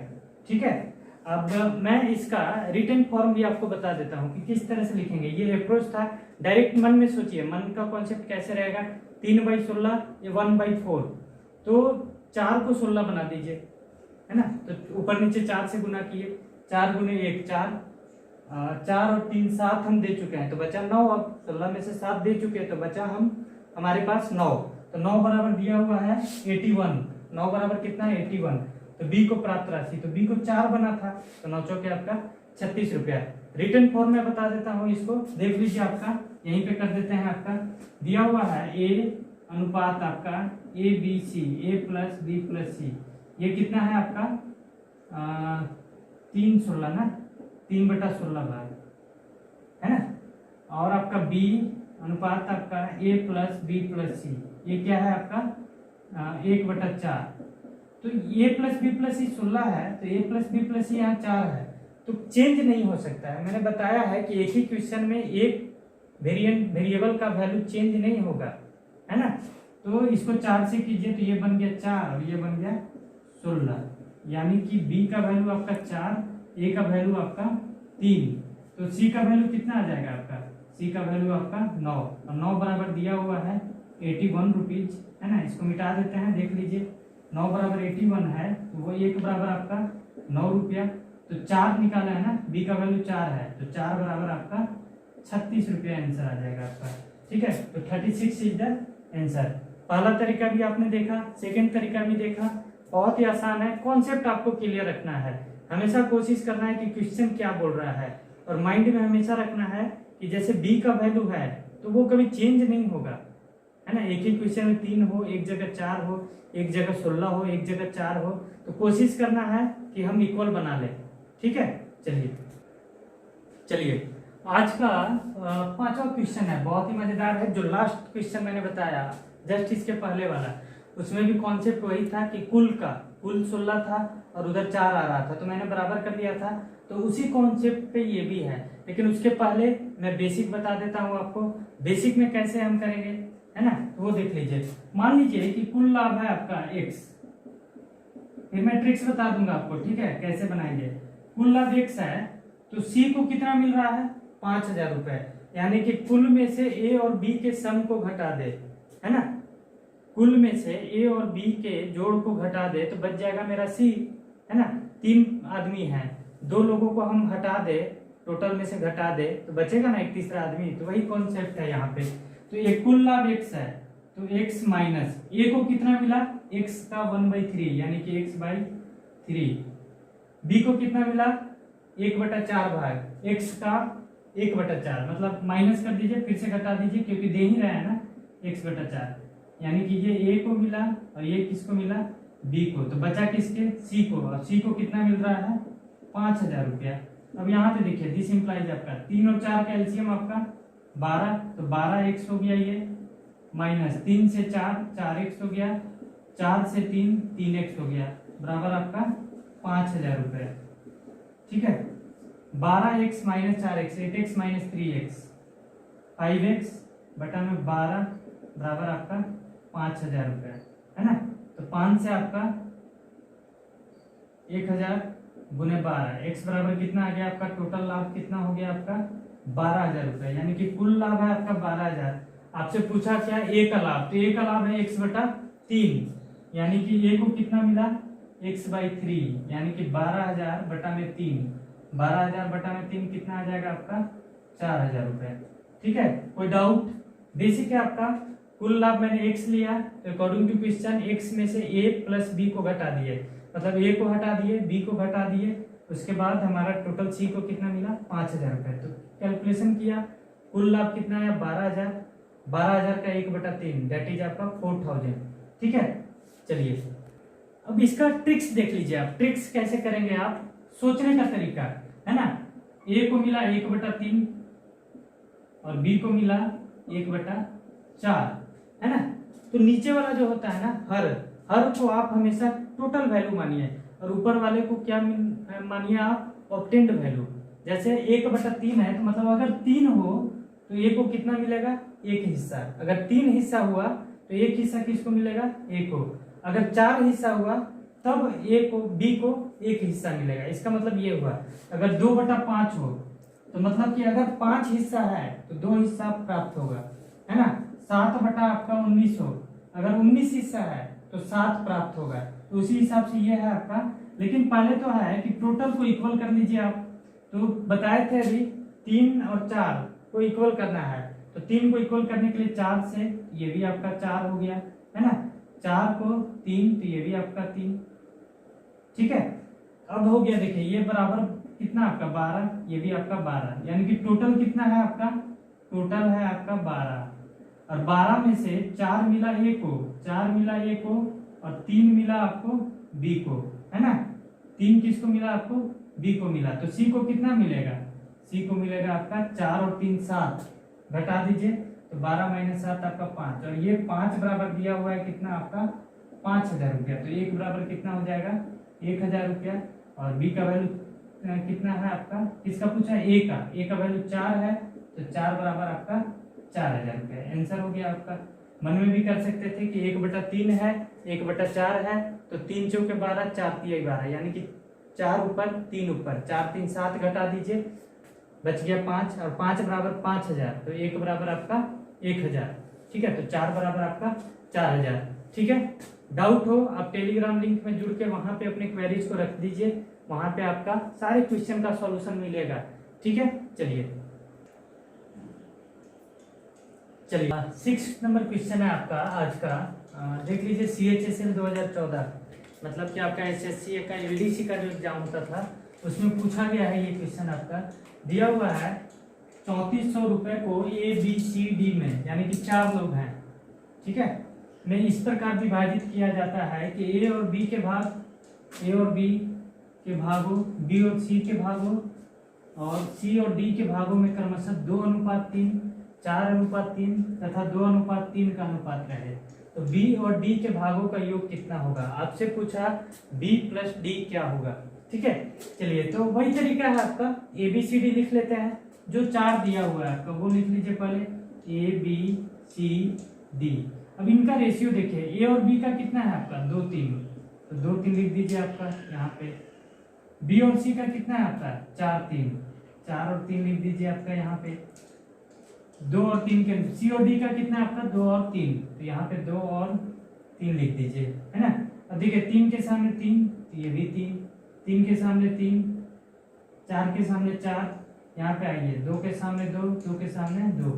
ठीक है, अब मैं इसका रिटन फॉर्म भी आपको बता देता हूँ कि किस तरह से लिखेंगे। ये अप्रोच था, डायरेक्ट मन में सोचिए, मन का कॉन्सेप्ट कैसे रहेगा, 3/16 ये 1/4, तो 4 को 16 बना दीजिए है ना, तो ऊपर नीचे 4 से गुना किए, 4 गुने 1 4, 4 और 3 7 हम दे चुके हैं तो बचा 9, अब 16 में से 7 दे चुके हैं तो बचा हमारे पास 9, तो 9 बराबर दिया हुआ है 81, 9 बराबर कितना है 81, तो बी को प्राप्त राशि, तो बी को 4 बना था तो 9 चौके आपका 36 रुपया। रिटर्न फॉर्म में बता देता हूँ, इसको देख लीजिए, आपका यहीं पे कर देते हैं। आपका दिया हुआ है ए अनुपात आपका A B C, A plus B plus C, ये कितना है आपका 3/16 ना, 3/16 भाग है ना, और आपका बी अनुपात आपका ए प्लस बी प्लस सी, ये क्या है आपका 1/4, तो ए प्लस बी प्लस सी 16 है तो ए प्लस बी प्लस सी यहाँ 4 है, तो चेंज नहीं हो सकता है। मैंने बताया है कि एक ही क्वेश्चन में एक वेरिएबल का वैल्यू चेंज नहीं होगा है ना, तो इसको 4 से कीजिए तो ये बन गया 4 और ये बन गया 16, यानी कि बी का वैल्यू आपका 4, ए का वैल्यू आपका 3, तो सी का वैल्यू कितना आ जाएगा आपका, सी का वैल्यू आपका 9, और 9 बराबर दिया हुआ है 81 रुपीज है ना, इसको मिटा देते हैं। देख लीजिए 9 बराबर 81 है तो वो 1 बराबर आपका 9 रुपया, तो 4 निकाला है ना, बी का वैल्यू 4 है तो 4 बराबर आपका 36 रुपया आंसर आ जाएगा आपका। ठीक है, तो 36 इज द आंसर। पहला तरीका भी आपने देखा, सेकंड तरीका भी देखा, बहुत ही आसान है, कॉन्सेप्ट आपको क्लियर रखना है। हमेशा कोशिश करना है कि क्वेश्चन क्या बोल रहा है, और माइंड में हमेशा रखना है कि जैसे बी का वैल्यू है तो वो कभी चेंज नहीं होगा है ना। एक ही क्वेश्चन में 3 हो, एक जगह 4 हो, एक जगह 16 हो, एक जगह 4 हो, तो कोशिश करना है कि हम इक्वल बना लें। ठीक है, चलिए आज का 5वां क्वेश्चन है, बहुत ही मजेदार है। जो लास्ट क्वेश्चन मैंने बताया जस्ट इसके पहले वाला, उसमें भी कॉन्सेप्ट वही था कि कुल 16 था और उधर 4 आ रहा था तो मैंने बराबर कर दिया था, तो उसी कॉन्सेप्ट पे ये भी है। लेकिन उसके पहले मैं बेसिक बता देता हूँ आपको, बेसिक में कैसे हम करेंगे है ना, तो वो देख लीजिए। मान लीजिए कि कुल लाभ है आपका x, फिर मैं ट्रिक्स बता दूंगा आपको, ठीक है, कैसे बनाएंगे। कुल लाभ x है तो c को कितना मिल रहा है 5000 रुपए, यानी कि कुल में से a और b के सम को घटा दे है ना, कुल में से a और b के जोड़ को घटा दे तो बच जाएगा मेरा c है ना। 3 आदमी हैं, 2 लोगों को हम हटा दे टोटल में से घटा दे तो बचेगा ना एक तीसरा आदमी, तो वही कॉन्सेप्ट है यहाँ पे। तो ये कुल लाभ x है, तो x माइनस a को कितना मिला, x का 1/3 यानी कि x/3, b को कितना मिला 1/4 भाग x का 1/4, मतलब माइनस कर दीजिए, फिर से घटा दीजिए क्योंकि दे ही रहा है ना x/4, यानी कि ये a को मिला और ये किसको मिला b को, तो बचा किसके c को, और c को कितना मिल रहा है 5000 रुपया। अब यहाँ पे देखिए दिस इंप्लाइज आपका 3 और 4 का एलसीएम आपका 12, तो 12x हो गया ये, माइनस 3 से 4 4x हो गया, 4 से 3 3x हो गया, बराबर आपका 5000 रुपये। ठीक है, 12x minus 4x 8x minus 3x 5x बटा में 12 बराबर आपका 5000 रुपये, है ना। तो 5 से आपका 1000 गुने 12, x बराबर कितना आ गया आपका, टोटल लाभ कितना हो गया आपका 12000 रुपये, यानी कि कुल लाभ है आपका 12000। आपसे पूछा क्या a का लाभ, तो a का लाभ है x/3, यानी कि a को कितना मिला x/3, यानी कि 12000 बटा में 3, 12000 बटा में 3 कितना आ जाएगा आपका 4000 रुपये। ठीक है, कोई डाउट? बेसिक है आपका। कुल लाभ मैंने x लिया, तो अकॉर्डिंग टू क्वेश्चन x में से a प्लस b को घटा दिए, मतलब a को हटा दिए b को घटा दिए, उसके बाद हमारा टोटल c को कितना मिला 5000 रुपये। तो कैलकुलेशन किया, कुल लाभ कितना है 12000, 12000 का 1/3 दैट इज आपका 4000। ठीक है, चलिए अब इसका ट्रिक्स देख लीजिए आप। ट्रिक्स कैसे करेंगे आप, सोचने का तरीका है ना। a को मिला 1/3 और b को मिला 1/4, है ना। तो नीचे वाला जो होता है ना हर को आप हमेशा टोटल वैल्यू मानिए और ऊपर वाले को क्या मानिए आप ऑब्टेन्ड वैल्यू। जैसे 1/3 है तो मतलब अगर 3 हो तो a को कितना मिलेगा एक हिस्सा, अगर 3 हिस्सा हुआ तो एक हिस्सा किसको मिलेगा a को, अगर 4 हिस्सा हुआ तब a को b को एक हिस्सा मिलेगा। इसका मतलब ये हुआ अगर 2/5 हो तो मतलब कि अगर 5 हिस्सा है तो 2 हिस्सा प्राप्त होगा, है ना। 7/19 हो, अगर 19 हिस्सा है तो 7 प्राप्त होगा। तो उसी हिसाब से ये है आपका। लेकिन पहले तो है कि टोटल को इक्वल कर लीजिए आप, तो बताए थे अभी 3 और 4 को इक्वल करना है, तो 3 को इक्वल करने के लिए 4 से ये भी आपका 4 हो गया, है ना। 4 को 3 तो ये भी आपका 3। ठीक है, अब हो गया, देखिए ये बराबर कितना आपका 12, ये भी आपका 12, यानी कि टोटल कितना है आपका, टोटल है आपका 12, और 12 में से 4 मिला a को, 4 मिला a को और 3 मिला आपको b को, है ना। 3 किसको मिला आपको b को मिला, तो c को कितना मिलेगा, c को मिलेगा आपका 4 और 3 7, घटा दीजिए तो 12 माइनस 7 आपका 5, और ये 5 बराबर दिया हुआ है कितना आपका 5000 रुपया। तो एक बराबर कितना हो जाएगा 1000 रुपया, और b का वैल्यू कितना है आपका, किसका पूछा a का वैल्यू 4 है, तो 4 बराबर आपका 4000 रुपया। आंसर हो गया आपका। मन में भी कर सकते थे कि 1/3 है 1/4 है, तो 3 चौके 12 4 तिया 12, यानी कि 4 ऊपर 3 ऊपर 4 3 7, घटा दीजिए बच गया 5, और 5 बराबर 5000, तो 1 बराबर आपका 1000। ठीक है, तो 4 बराबर आपका 4000। ठीक है, डाउट हो आप टेलीग्राम लिंक में जुड़ के वहां पे अपने क्वेरीज को रख दीजिए, वहां पे आपका सारे क्वेश्चन का सॉल्यूशन मिलेगा। ठीक है, चलिए 6 नंबर क्वेश्चन है आपका आज का। देख लीजिए CHSL 2014, मतलब कि आपका SSC का LDC का जो एग्जाम होता था उसमें पूछा गया है। ये क्वेश्चन आपका दिया हुआ है 3400 रुपए को ABCD में, यानी कि 4 लोग हैं, ठीक है, में इस प्रकार विभाजित किया जाता है कि A और B के भागों, B और C के भागों और C और D के भागों में क्रमशः 2:3, 4:3 तथा 2:3 का अनुपात रहे, तो B और D के भागों का योग कितना होगा। आपसे पूछा B प्लस D क्या होगा। ठीक है, चलिए तो वही तरीका है आपका, ABCD लिख लेते हैं। जो 4 दिया हुआ है आपका वो लिख लीजिए पहले, ABCD। अब इनका रेशियो देखिए, A और B का कितना है आपका 2:3, तो 2:3 लिख दीजिए आपका यहाँ पे। B और C का कितना है आपका 4:3, 4 और 3 लिख दीजिए आपका यहाँ पे। 2 और 3 के C और D का कितना है आपका 2 और 3, तो यहाँ पे 2 और 3 लिख दीजिए, है ना। अब देखिए 3 के सामने 3, तो ये भी 3, 3 के सामने 3, 4 के सामने 4, यहाँ पे आइए, 2 के सामने 2, 2 के सामने 2।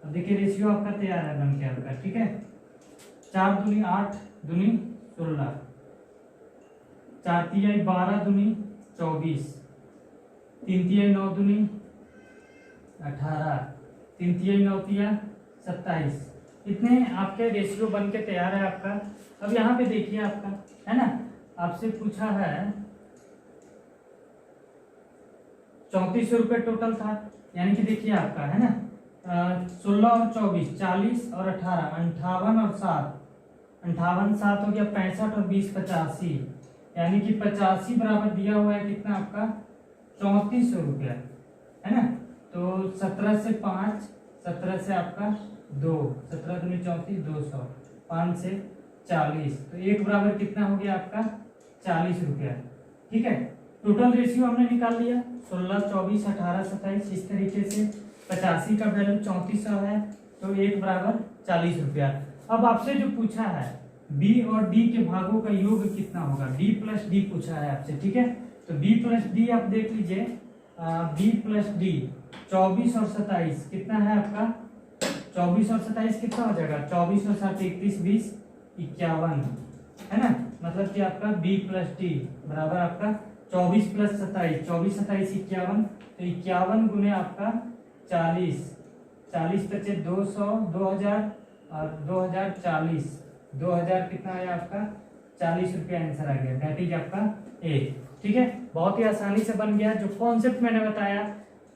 अब देखिए रेशियो आपका तैयार है बन के आपका, ठीक है। 4 दूनी 8 दूनी 16, 4 तिहाई 12 दूनी 24, 3 तिहाई 9 दूनी 18, 3 तिहाई 9 तिया 27। इतने आपके रेशियो बन के तैयार है आपका। अब यहाँ पे देखिए आपका, है ना, आपसे पूछा है 3400 रुपये टोटल था, यानी कि देखिए आपका, है ना, 16 और 24 40 और 18 58 और 7, 58 7 हो गया 65 और 20 85, यानी कि 85 बराबर दिया हुआ है कितना आपका 3400 रुपया, है ना। तो 17 से 5, 17 से आपका 2, 17 दूनी 34 200, 5 से 40, तो 1 बराबर कितना हो गया आपका 40 रुपया, ठीक है। टोटल रेशियो हमने निकाल लिया 16 24 18 27, इस तरीके से 85 का वैल्यू 3400 है, तो 1 बराबर 40 रुपया। अब आपसे जो पूछा है बी और डी के भागों का योग कितना होगा, बी प्लस डी पूछा है आपसे, ठीक है। तो बी प्लस डी आप देख लीजिए, बी प्लस डी 24 और 27 कितना है आपका 24 और 27 कितना हो जाएगा 24 और 7 31 20 51, है ना। मतलब कि आपका b प्लस डी बराबर आपका 24 प्लस 27, 24 27 51, तो 51 गुने आपका 40, 40 बचे 200 2000 और 2040, 2000 कितना आया आपका 40 रुपया आंसर आ गया, दैट इज आपका ए, ठीक है। बहुत ही आसानी से बन गया। जो कॉन्सेप्ट मैंने बताया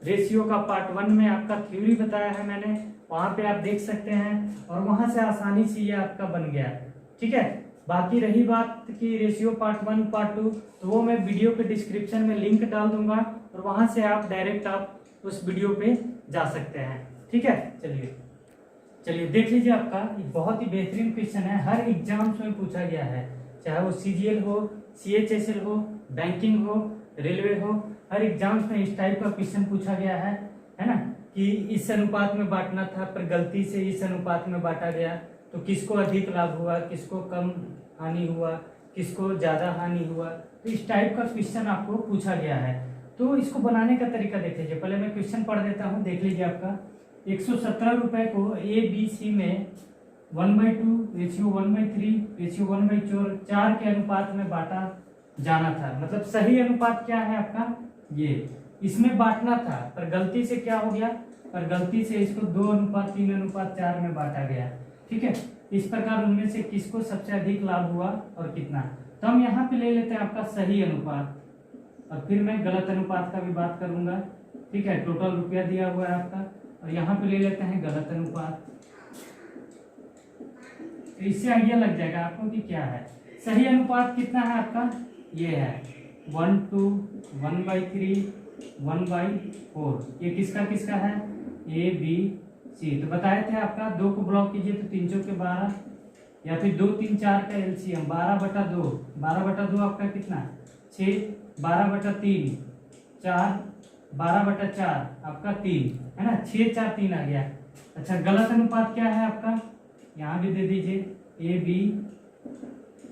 रेशियो का पार्ट 1 में आपका थ्योरी बताया है मैंने, वहां पे आप देख सकते हैं, और वहां से आसानी से ये आपका बन गया, ठीक है। बाकी रही बात कि रेशियो पार्ट 1 पार्ट 2, तो वो मैं वीडियो के डिस्क्रिप्शन में लिंक डाल दूंगा, और वहां से आप डायरेक्ट आप उस वीडियो पे जा सकते हैं, ठीक है। चलिए देख लीजिए, आपका बहुत ही बेहतरीन क्वेश्चन है, हर एग्जाम्स में पूछा गया है, चाहे वो CGL हो, CHSL हो, बैंकिंग हो, रेलवे हो, हर एग्जाम्स में इस टाइप का क्वेश्चन पूछा गया है ना, कि इस अनुपात में बांटना था पर गलती से इस अनुपात में बांटा गया, तो किसको अधिक लाभ हुआ, किसको कम हानि हुआ, किसको ज्यादा हानि हुआ, तो इस टाइप का क्वेश्चन आपको पूछा गया है। तो इसको बनाने का तरीका देख लीजिए, पहले मैं क्वेश्चन पढ़ देता हूँ, देख लीजिए। आपका 117 रुपए को ABC में 1/2 रेशियो 1/3 रेशियो 1/4 के अनुपात में बांटा जाना था। मतलब सही अनुपात क्या है आपका, ये इसमें बांटना था, पर गलती से क्या हो गया, पर गलती से इसको 2:3:4 में बांटा गया, ठीक है। इस प्रकार उनमें से किसको सबसे अधिक लाभ हुआ और कितना, तो हम यहाँ पे ले लेते हैं आपका सही अनुपात, और फिर मैं गलत अनुपात का भी बात करूंगा, ठीक है। टोटल रुपया दिया हुआ है आपका, और यहाँ पे ले लेते हैं गलत अनुपात, तो इससे आइडिया लग जाएगा आपको कि क्या है सही अनुपात। कितना है आपका, ये है 1/2 1/3 1/4, ये किसका किसका है ABC। तो बताए थे आपका 2 को ब्लॉक कीजिए तो 3 चौके 12, या फिर 2 3 4 का LCM 12/2, 12/2 आपका कितना 6, 12/3 4, 12/4 आपका 3, है ना, 6 4 3 आ गया। अच्छा, गलत अनुपात क्या है आपका, यहाँ भी दे दीजिए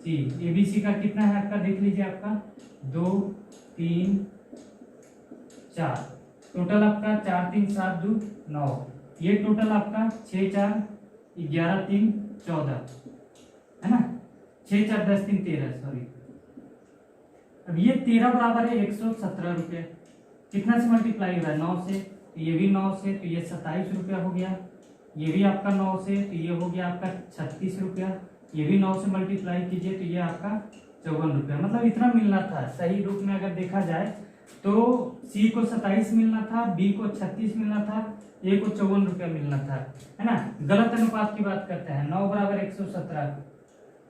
ABC का कितना है आपका, देख लीजिए आपका 2 3 4, टोटल आपका 4 3 7 2 9, ये टोटल आपका 6 4 11 3 14, है ना, 6 4 10 3 13, सॉरी। अब ये 13 बराबर है 117 रुपये, कितना से मल्टीप्लाई हो रहा है 9 से, तो ये भी 9 से, तो ये 27 रुपया हो गया। ये भी आपका 9 से, तो ये हो गया आपका 36 रुपया। ये भी 9 से मल्टीप्लाई कीजिए तो ये आपका 54 रुपया। मतलब इतना मिलना था सही रूप में अगर देखा जाए तो C को 27 मिलना था, B को 36 मिलना था, A को 54 रुपया मिलना था, है ना। गलत अनुपात की बात करते हैं, 9 बराबर 117,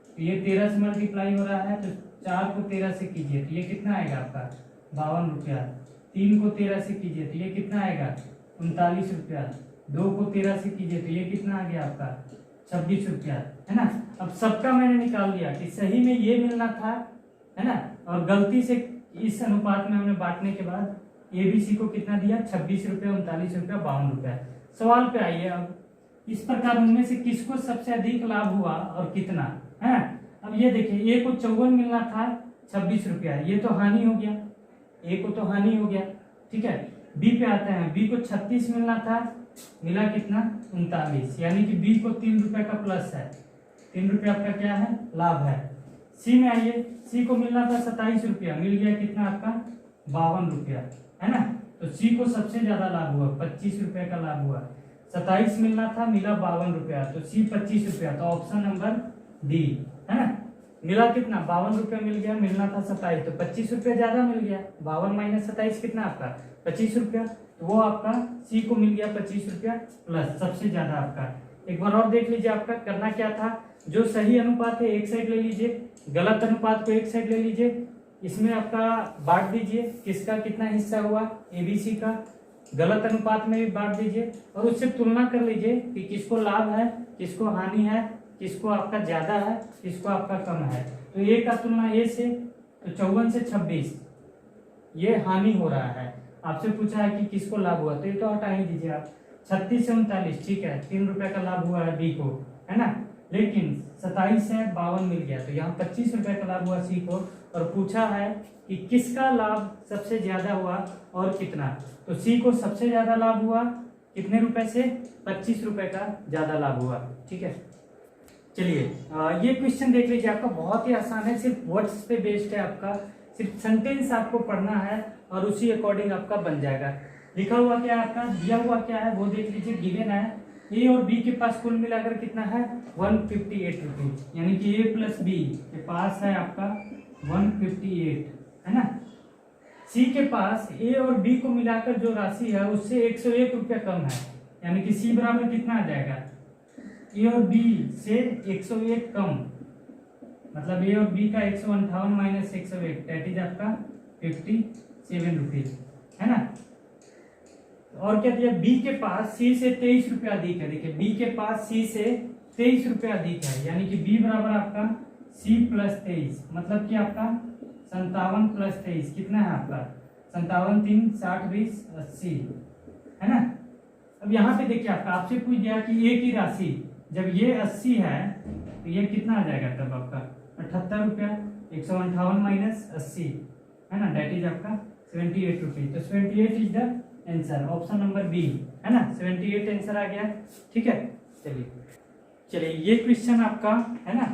तो ये 13 से मल्टीप्लाई हो रहा है, तो 4 को 13 से कीजिए तो ये कितना आएगा आपका 52 रुपया। 3 को 13 से कीजिए तो ये कितना आएगा 39 रुपया। 2 को 13 से कीजिए तो ये कितना आ गया आपका 26 रुपया, है ना। अब सबका मैंने निकाल लिया कि सही में ये मिलना था, है ना, और गलती से इस अनुपात में हमने बांटने के बाद ABC को कितना दिया 26 रुपया 39 रुपया 52 रुपया। सवाल पे आइए, अब इस प्रकार उनमें से किसको सबसे अधिक लाभ हुआ और कितना, है। अब ये देखिए A को 54 मिलना था 26 रुपया, ये तो हानि हो गया, A को तो हानि हो गया, ठीक है। बी पे आते हैं। बी को 36 मिलना था, मिला कितना 39, यानी कि बी को 3 रुपए का प्लस है, 3 रुपये आपका क्या है लाभ है। सी में आइए, सी को मिलना था 27 रुपया, मिल गया कितना आपका 52 रुपया, है ना। तो सी को सबसे ज्यादा लाभ हुआ, 25 रुपए का लाभ हुआ। 27 मिलना था, मिला 52 रुपया, तो सी 25 रुपया, तो ऑप्शन नंबर डी, है ना। मिला कितना 52 रुपया मिल गया, मिलना था 27, तो 25 रुपया ज्यादा मिल गया। 52 माइनस 27 कितना आपका 25 रुपया, तो वो आपका सी को मिल गया 25 रुपया प्लस, सबसे ज्यादा आपका। एक बार और देख लीजिए, आपका करना क्या था, जो सही अनुपात है एक साइड ले लीजिए, गलत अनुपात को एक साइड ले लीजिए, इसमें आपका बांट दीजिए किसका कितना हिस्सा हुआ, एबीसी का। गलत अनुपात में भी बांट दीजिए और उससे तुलना कर लीजिए कि किसको लाभ है, किसको हानि है, किसको आपका ज्यादा है, किसको आपका कम है। तो ए का तुलना ए से, तो 54 से 26 ये हानि हो रहा है। आपसे पूछा है कि किसको लाभ हुआ, तो ये तो हटा ही दीजिए आप। 36 से 39 ठीक है, 3 रुपए का लाभ हुआ है बी को, है ना। लेकिन 27 से 52 मिल गया, तो यहाँ 25 रुपए का लाभ हुआ सी को। और पूछा है कि किसका लाभ सबसे ज्यादा हुआ और कितना, तो सी को सबसे ज्यादा लाभ हुआ कितने रुपए से, 25 रुपए का ज्यादा लाभ हुआ। ठीक है, चलिए ये क्वेश्चन देख लीजिए, आपका बहुत ही आसान है, सिर्फ वर्ड्स पे बेस्ड है आपका, सिर्फ सेंटेंस आपको पढ़ना है और उसी अकॉर्डिंग आपका बन जाएगा। लिखा हुआ क्या है आपका, दिया हुआ क्या है वो देख लीजिए, गिवन है ए और बी के पास कुल मिलाकर कितना है 158 रुपीज, यानी कि ए प्लस बी के पास है आपका 158, है ना। सी के पास ए और बी को मिलाकर जो राशि है उससे 101 रुपया कम है, यानी कि सी बराबर कितना आ जाएगा, ए और बी से 101 कम, मतलब ए और बी का 158 माइनस 101 दैट इज आपका 57 रुपीज, है ना। और क्या दिया, बी के पास सी से 23 रुपया अधिक है। देखिए बी के पास सी से 23 रुपया अधिक है, यानी कि बी बराबर आपका सी प्लस 23, मतलब कि आपका 57 प्लस 23 कितना है आपका 57, 3 60 20 80, है ना। अब यहाँ पे देखिए आपका आपसे पूछ गया कि ए की राशि जब ये 80 है तो ये कितना आ जाएगा तब आपका 78 रुपया, 158 माइनस 80, है ना, दैट इज आपका 78 रुपीज। तो 78 is the answer, option number B, है ना, 78 आंसर आ गया। ठीक है, चलिए ये क्वेश्चन आपका है ना,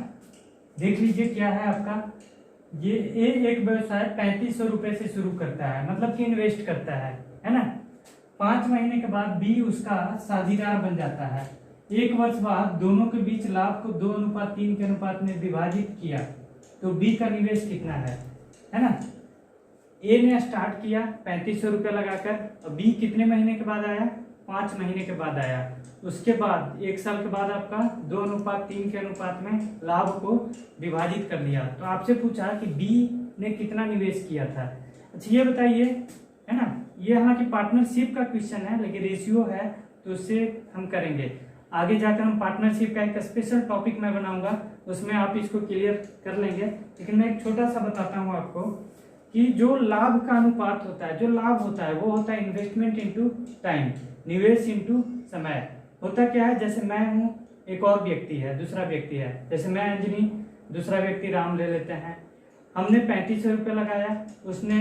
देख लीजिए क्या है आपका। ये एक व्यवसाय 3500 रुपए से शुरू करता है, मतलब कि इन्वेस्ट करता है ना। 5 महीने के बाद बी उसका साझेदार बन जाता है। 1 वर्ष बाद दोनों के बीच लाभ को 2:3 के अनुपात में विभाजित किया, तो बी का निवेश कितना है ना। ए ने स्टार्ट किया 3500 रुपया लगाकर, और बी कितने महीने के बाद आया 5 महीने के बाद आया। उसके बाद 1 साल के बाद आपका 2:3 के अनुपात में लाभ को विभाजित कर लिया। तो आपसे पूछा कि बी ने कितना निवेश किया था। अच्छा ये बताइए, है ना, ये हालांकि पार्टनरशिप का क्वेश्चन है लेकिन रेशियो है तो उससे हम करेंगे आगे जाकर। हम पार्टनरशिप का एक स्पेशल टॉपिक मैं बनाऊंगा, उसमें आप इसको क्लियर कर लेंगे। लेकिन मैं एक छोटा सा बताता हूँ आपको कि जो लाभ का अनुपात होता है, जो लाभ होता है वो होता है इन्वेस्टमेंट इनटू टाइम, निवेश इनटू समय। होता क्या है, जैसे मैं हूँ, एक और व्यक्ति है, दूसरा व्यक्ति है, जैसे मैं अंजनी, दूसरा व्यक्ति राम ले लेते हैं। हमने 3500 रुपये लगाया, उसने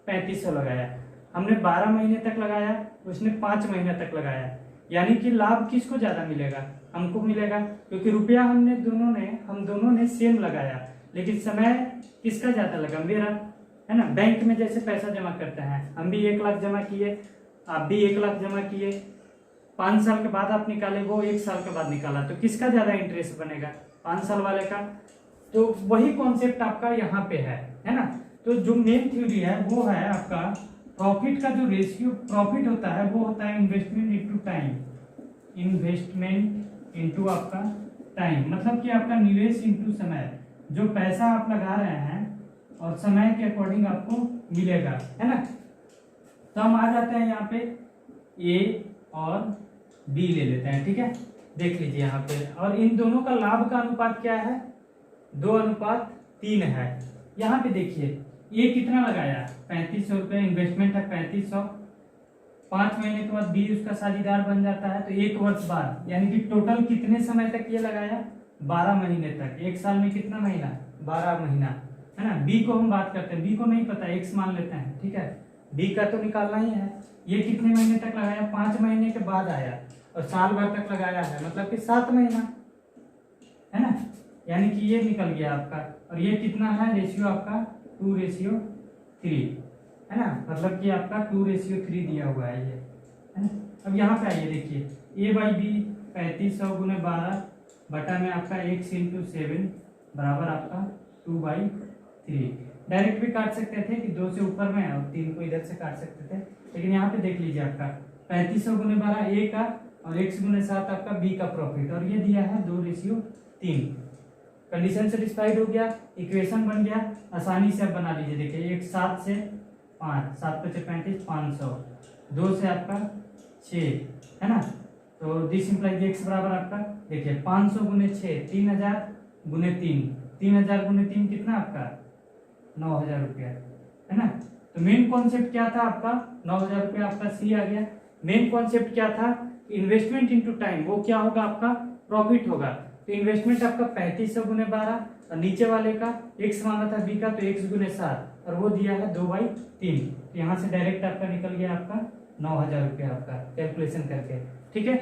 3500 लगाया। हमने 12 महीने तक लगाया, उसने 5 महीने तक लगाया। यानी कि लाभ किसको ज्यादा मिलेगा, हमको मिलेगा, क्योंकि रुपया हम दोनों ने सेम लगाया, लेकिन समय किसका ज्यादा लगा, मेरा, है ना। बैंक में जैसे पैसा जमा करते हैं, हम भी 1 लाख जमा किए, आप भी 1 लाख जमा किए, 5 साल के बाद आप निकाले, वो 1 साल के बाद निकाला, तो किसका ज्यादा इंटरेस्ट बनेगा, 5 साल वाले का। तो वही कॉन्सेप्ट आपका यहाँ पे है ना। तो जो मेन थ्योरी है वो है आपका प्रॉफिट का जो रेशियो प्रॉफिट होता है वो होता है investment into time, investment into आपका टाइम, मतलब कि आपका निवेश इनटू समय। जो पैसा आप लगा रहे हैं और समय के अकॉर्डिंग आपको मिलेगा, है ना। तो हम आ जाते हैं यहाँ पे ए और बी ले लेते हैं, ठीक है। देख लीजिए यहाँ पे, और इन दोनों का लाभ का अनुपात क्या है 2:3 है। यहाँ पे देखिए ये कितना लगाया 3500 रुपये, इन्वेस्टमेंट है 3500, 5 महीने के बाद बी उसका साझेदार बन जाता है, तो 1 वर्ष बाद, यानी कि टोटल कितने समय तक ये लगाया 12 महीने तक। 1 साल में कितना महीना 12 महीना, है ना। बी को हम बात करते हैं, बी को नहीं पता, एक्स मान लेते हैं, ठीक है। बी का तो निकालना ही है। ये कितने महीने तक लगाया, 5 महीने के बाद आया और साल भर तक लगाया है, मतलब कि 7 महीना है ना, यानी कि ये निकल गया आपका। और ये कितना है रेशियो आपका 2:3 है ना, मतलब कि आपका 2:3 दिया हुआ है ये, है ना। अब यहाँ पे आइए देखिए A/B 3500 × 12 बटा में आपका x × 7 बराबर आपका 2/3। डायरेक्ट भी काट सकते थे कि 2 से ऊपर में और 3 को इधर से काट सकते थे, लेकिन यहाँ पे देख लीजिए आपका 3500 × 12 A का और x × 7 आपका B का प्रॉफिट, और ये दिया है 2:3। कंडीशन सेटिस्फाइड हो गया, इक्वेशन बन गया, आसानी से आप बना लीजिए। देखिए एक 7 से 5, 7 × 5 = 35, 500, 2 से आपका 6 है ना, तो दिस इंप्लाइज x बराबर आपका देखिए 500 × 6 3000 × 3, 3000 × 3 कितना आपका 9000 रुपया है ना। तो मेन कॉन्सेप्ट क्या था आपका, 9000 रुपया आपका सी आ गया। मेन कॉन्सेप्ट क्या था, इन्वेस्टमेंट इनटू टाइम, वो क्या होगा आपका प्रॉफिट होगा। तो इन्वेस्टमेंट आपका 3500 × 12 और नीचे वाले का x मांगा था b का, तो x × 7 और वो दिया है 2/3। तो यहाँ से डायरेक्ट आपका निकल गया आपका 9000 रुपया आपका कैलकुलेशन करके, ठीक है।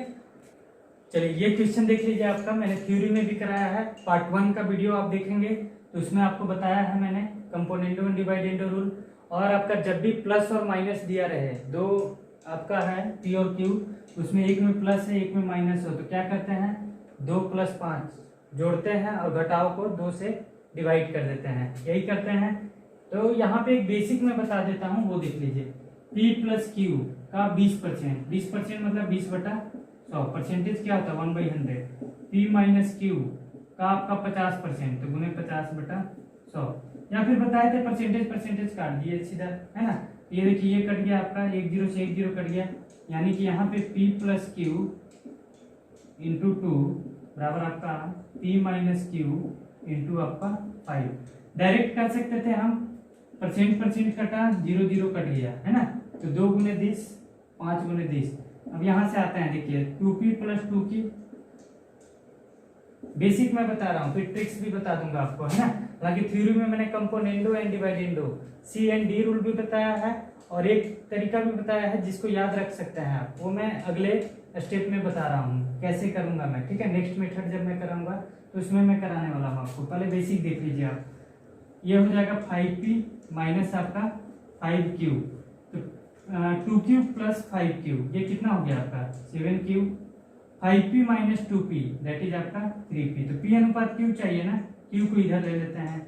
चलिए ये क्वेश्चन देख लीजिए आपका, मैंने थ्योरी में भी कराया है, पार्ट 1 का वीडियो आप देखेंगे तो उसमें आपको बताया है मैंने कंपोनेंडो एंड डिवाइडेंडो रूल। और आपका जब भी प्लस और माइनस दिया रहे, दो आपका है पी और क्यू, उसमें एक में प्लस है एक में माइनस हो, तो क्या करते हैं 2 + 5 जोड़ते हैं और घटाव को 2 से डिवाइड कर देते हैं, यही करते हैं। तो यहाँ पे एक बेसिक मैं बता देता हूँ, वो देख लीजिए। P + Q का 20%, 20% मतलब 20/100, परसेंटेज क्या होता है 1/100। P - Q का आपका 50%, तो गुने 50/100, या फिर बताए थे परसेंटेज काट दिए सीधा, है ना। ये देखिए ये कट गया आपका, 1 0 से 1 0 कट गया, यानी कि यहाँ पे P + Q × 2 बराबर आपका P - Q × आपका 5। डायरेक्ट कर सकते थे हम, परसेंट कटा 0 0 कट गया, है ना, तो 2 × 10 5 × 10। अब यहाँ से आते हैं देखिए 2P + 2Q, बेसिक मैं बता रहा हूँ, फिर ट्रिक्स भी बता दूंगा आपको, है ना। हालांकि थ्योरी में मैंने कंपोनेंडो एंड डिवाइडेंडो C&D रूल भी बताया है, और एक तरीका भी बताया है जिसको याद रख सकते हैं आप, वो मैं अगले स्टेप में बता रहा हूँ कैसे करूंगा मैं, ठीक है। नेक्स्ट मेथड जब मैं कराऊंगा तो उसमें मैं कराने वाला हूँ आपको, पहले बेसिक देख लीजिए आप। ये हो जाएगा 5P माइनस आपका 5Q, तो 2Q + 5Q, ये कितना हो गया आपका 7Q। 5P - 2P that is आपका 3P। तो P अनुपात Q चाहिए ना, Q को इधर ले लेते हैं,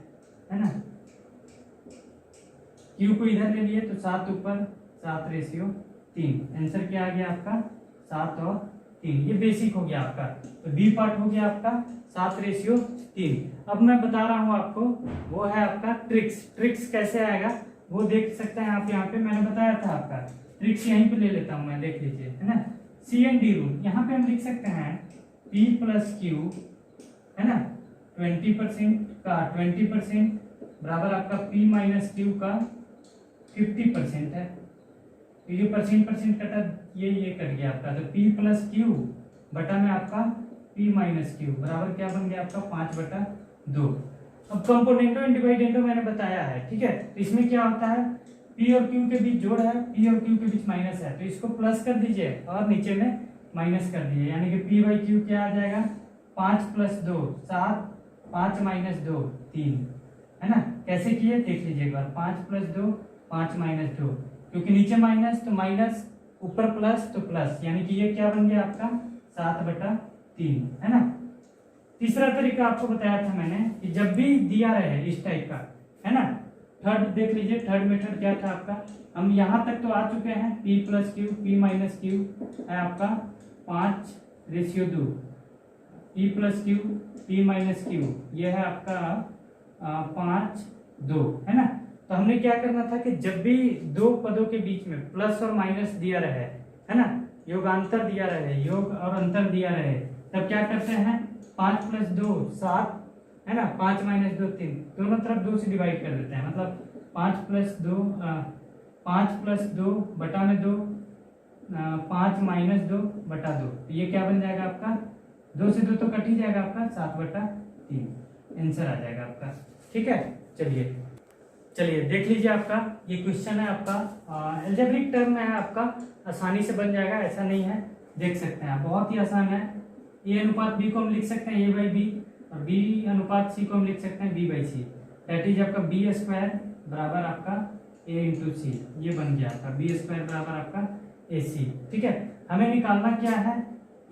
है ना। Q को इधर ले लिए तो 7 ऊपर 7:3। आंसर क्या आ गया आपका 7 और 3। ये बेसिक हो गया आपका। तो बी पार्ट हो गया आपका 7:3। अब मैं बता रहा हूं आपको, वो है आपका ट्रिक्स कैसे आएगा वो देख सकते हैं आप। यहाँ पे मैंने बताया था आपका, ट्रिक्स यहीं पे ले लेता हूं मैं, देख लीजिए, है ना। C&D रूल यहाँ पे हम लिख सकते हैं P + Q, है ना, 20% का 20% बराबर आपका P - Q का 50% है। तो ये परसेंट कटा, ये कट गया आपका, तो P + Q बटा में आपका P - Q बराबर क्या बन गया आपका 5/2। अब कंपोनेंडो एंड डिवाइडेंडो मैंने बताया है, ठीक है। तो इसमें क्या होता है, P और Q के बीच जोड़ है, P और Q के बीच माइनस है, तो इसको प्लस कर दीजिए और नीचे में माइनस कर दीजिए, यानी कि P/Q क्या आ जाएगा 5 + 2 7, 5 - 2 3, है ना। कैसे किए देख लीजिए एक बार, 5 + 2 5 - 2, क्योंकि नीचे माइनस तो माइनस, ऊपर प्लस तो प्लस, यानी कि ये क्या बन गया आपका 7/3, है ना। तीसरा तरीका आपको बताया था मैंने कि जब भी दिया रहे इस टाइप का, है ना। थर्ड देख लीजिए, थर्ड मेथड क्या था आपका, हम यहाँ तक तो आ चुके हैं। P + Q P - Q है आपका 5:2, P + Q P - Q ये है आपका 5:2, है ना। तो हमने क्या करना था कि जब भी दो पदों के बीच में प्लस और माइनस दिया रहे, है ना, योगांतर दिया रहे, योग और अंतर दिया रहे, तब क्या करते हैं 5 + 2 7, है ना, 5 - 2 3, दोनों तरफ 2 से डिवाइड कर देते हैं, मतलब 5 + 2 बटा में 2, 5 - 2 बटा 2, तो ये क्या बन जाएगा आपका 2 से 2 तो कट ही जाएगा आपका 7/3, आंसर आ जाएगा आपका, ठीक है। चलिए चलिए देख लीजिए, आपका ये क्वेश्चन है, आपका एल्जेब्रिक टर्म है, आपका आसानी से बन जाएगा, ऐसा नहीं है, देख सकते हैं आप, बहुत ही आसान है। ए अनुपात बी को हम लिख सकते हैं ए बाई बी, और बी अनुपात सी को हम लिख सकते हैं B by C. That is आपका बी स्क्वायर बराबर आपका ए इंटू सी, ये बन गया आपका बी स्क्वायर बराबर आपका ए सी। ठीक है, हमें निकालना क्या है,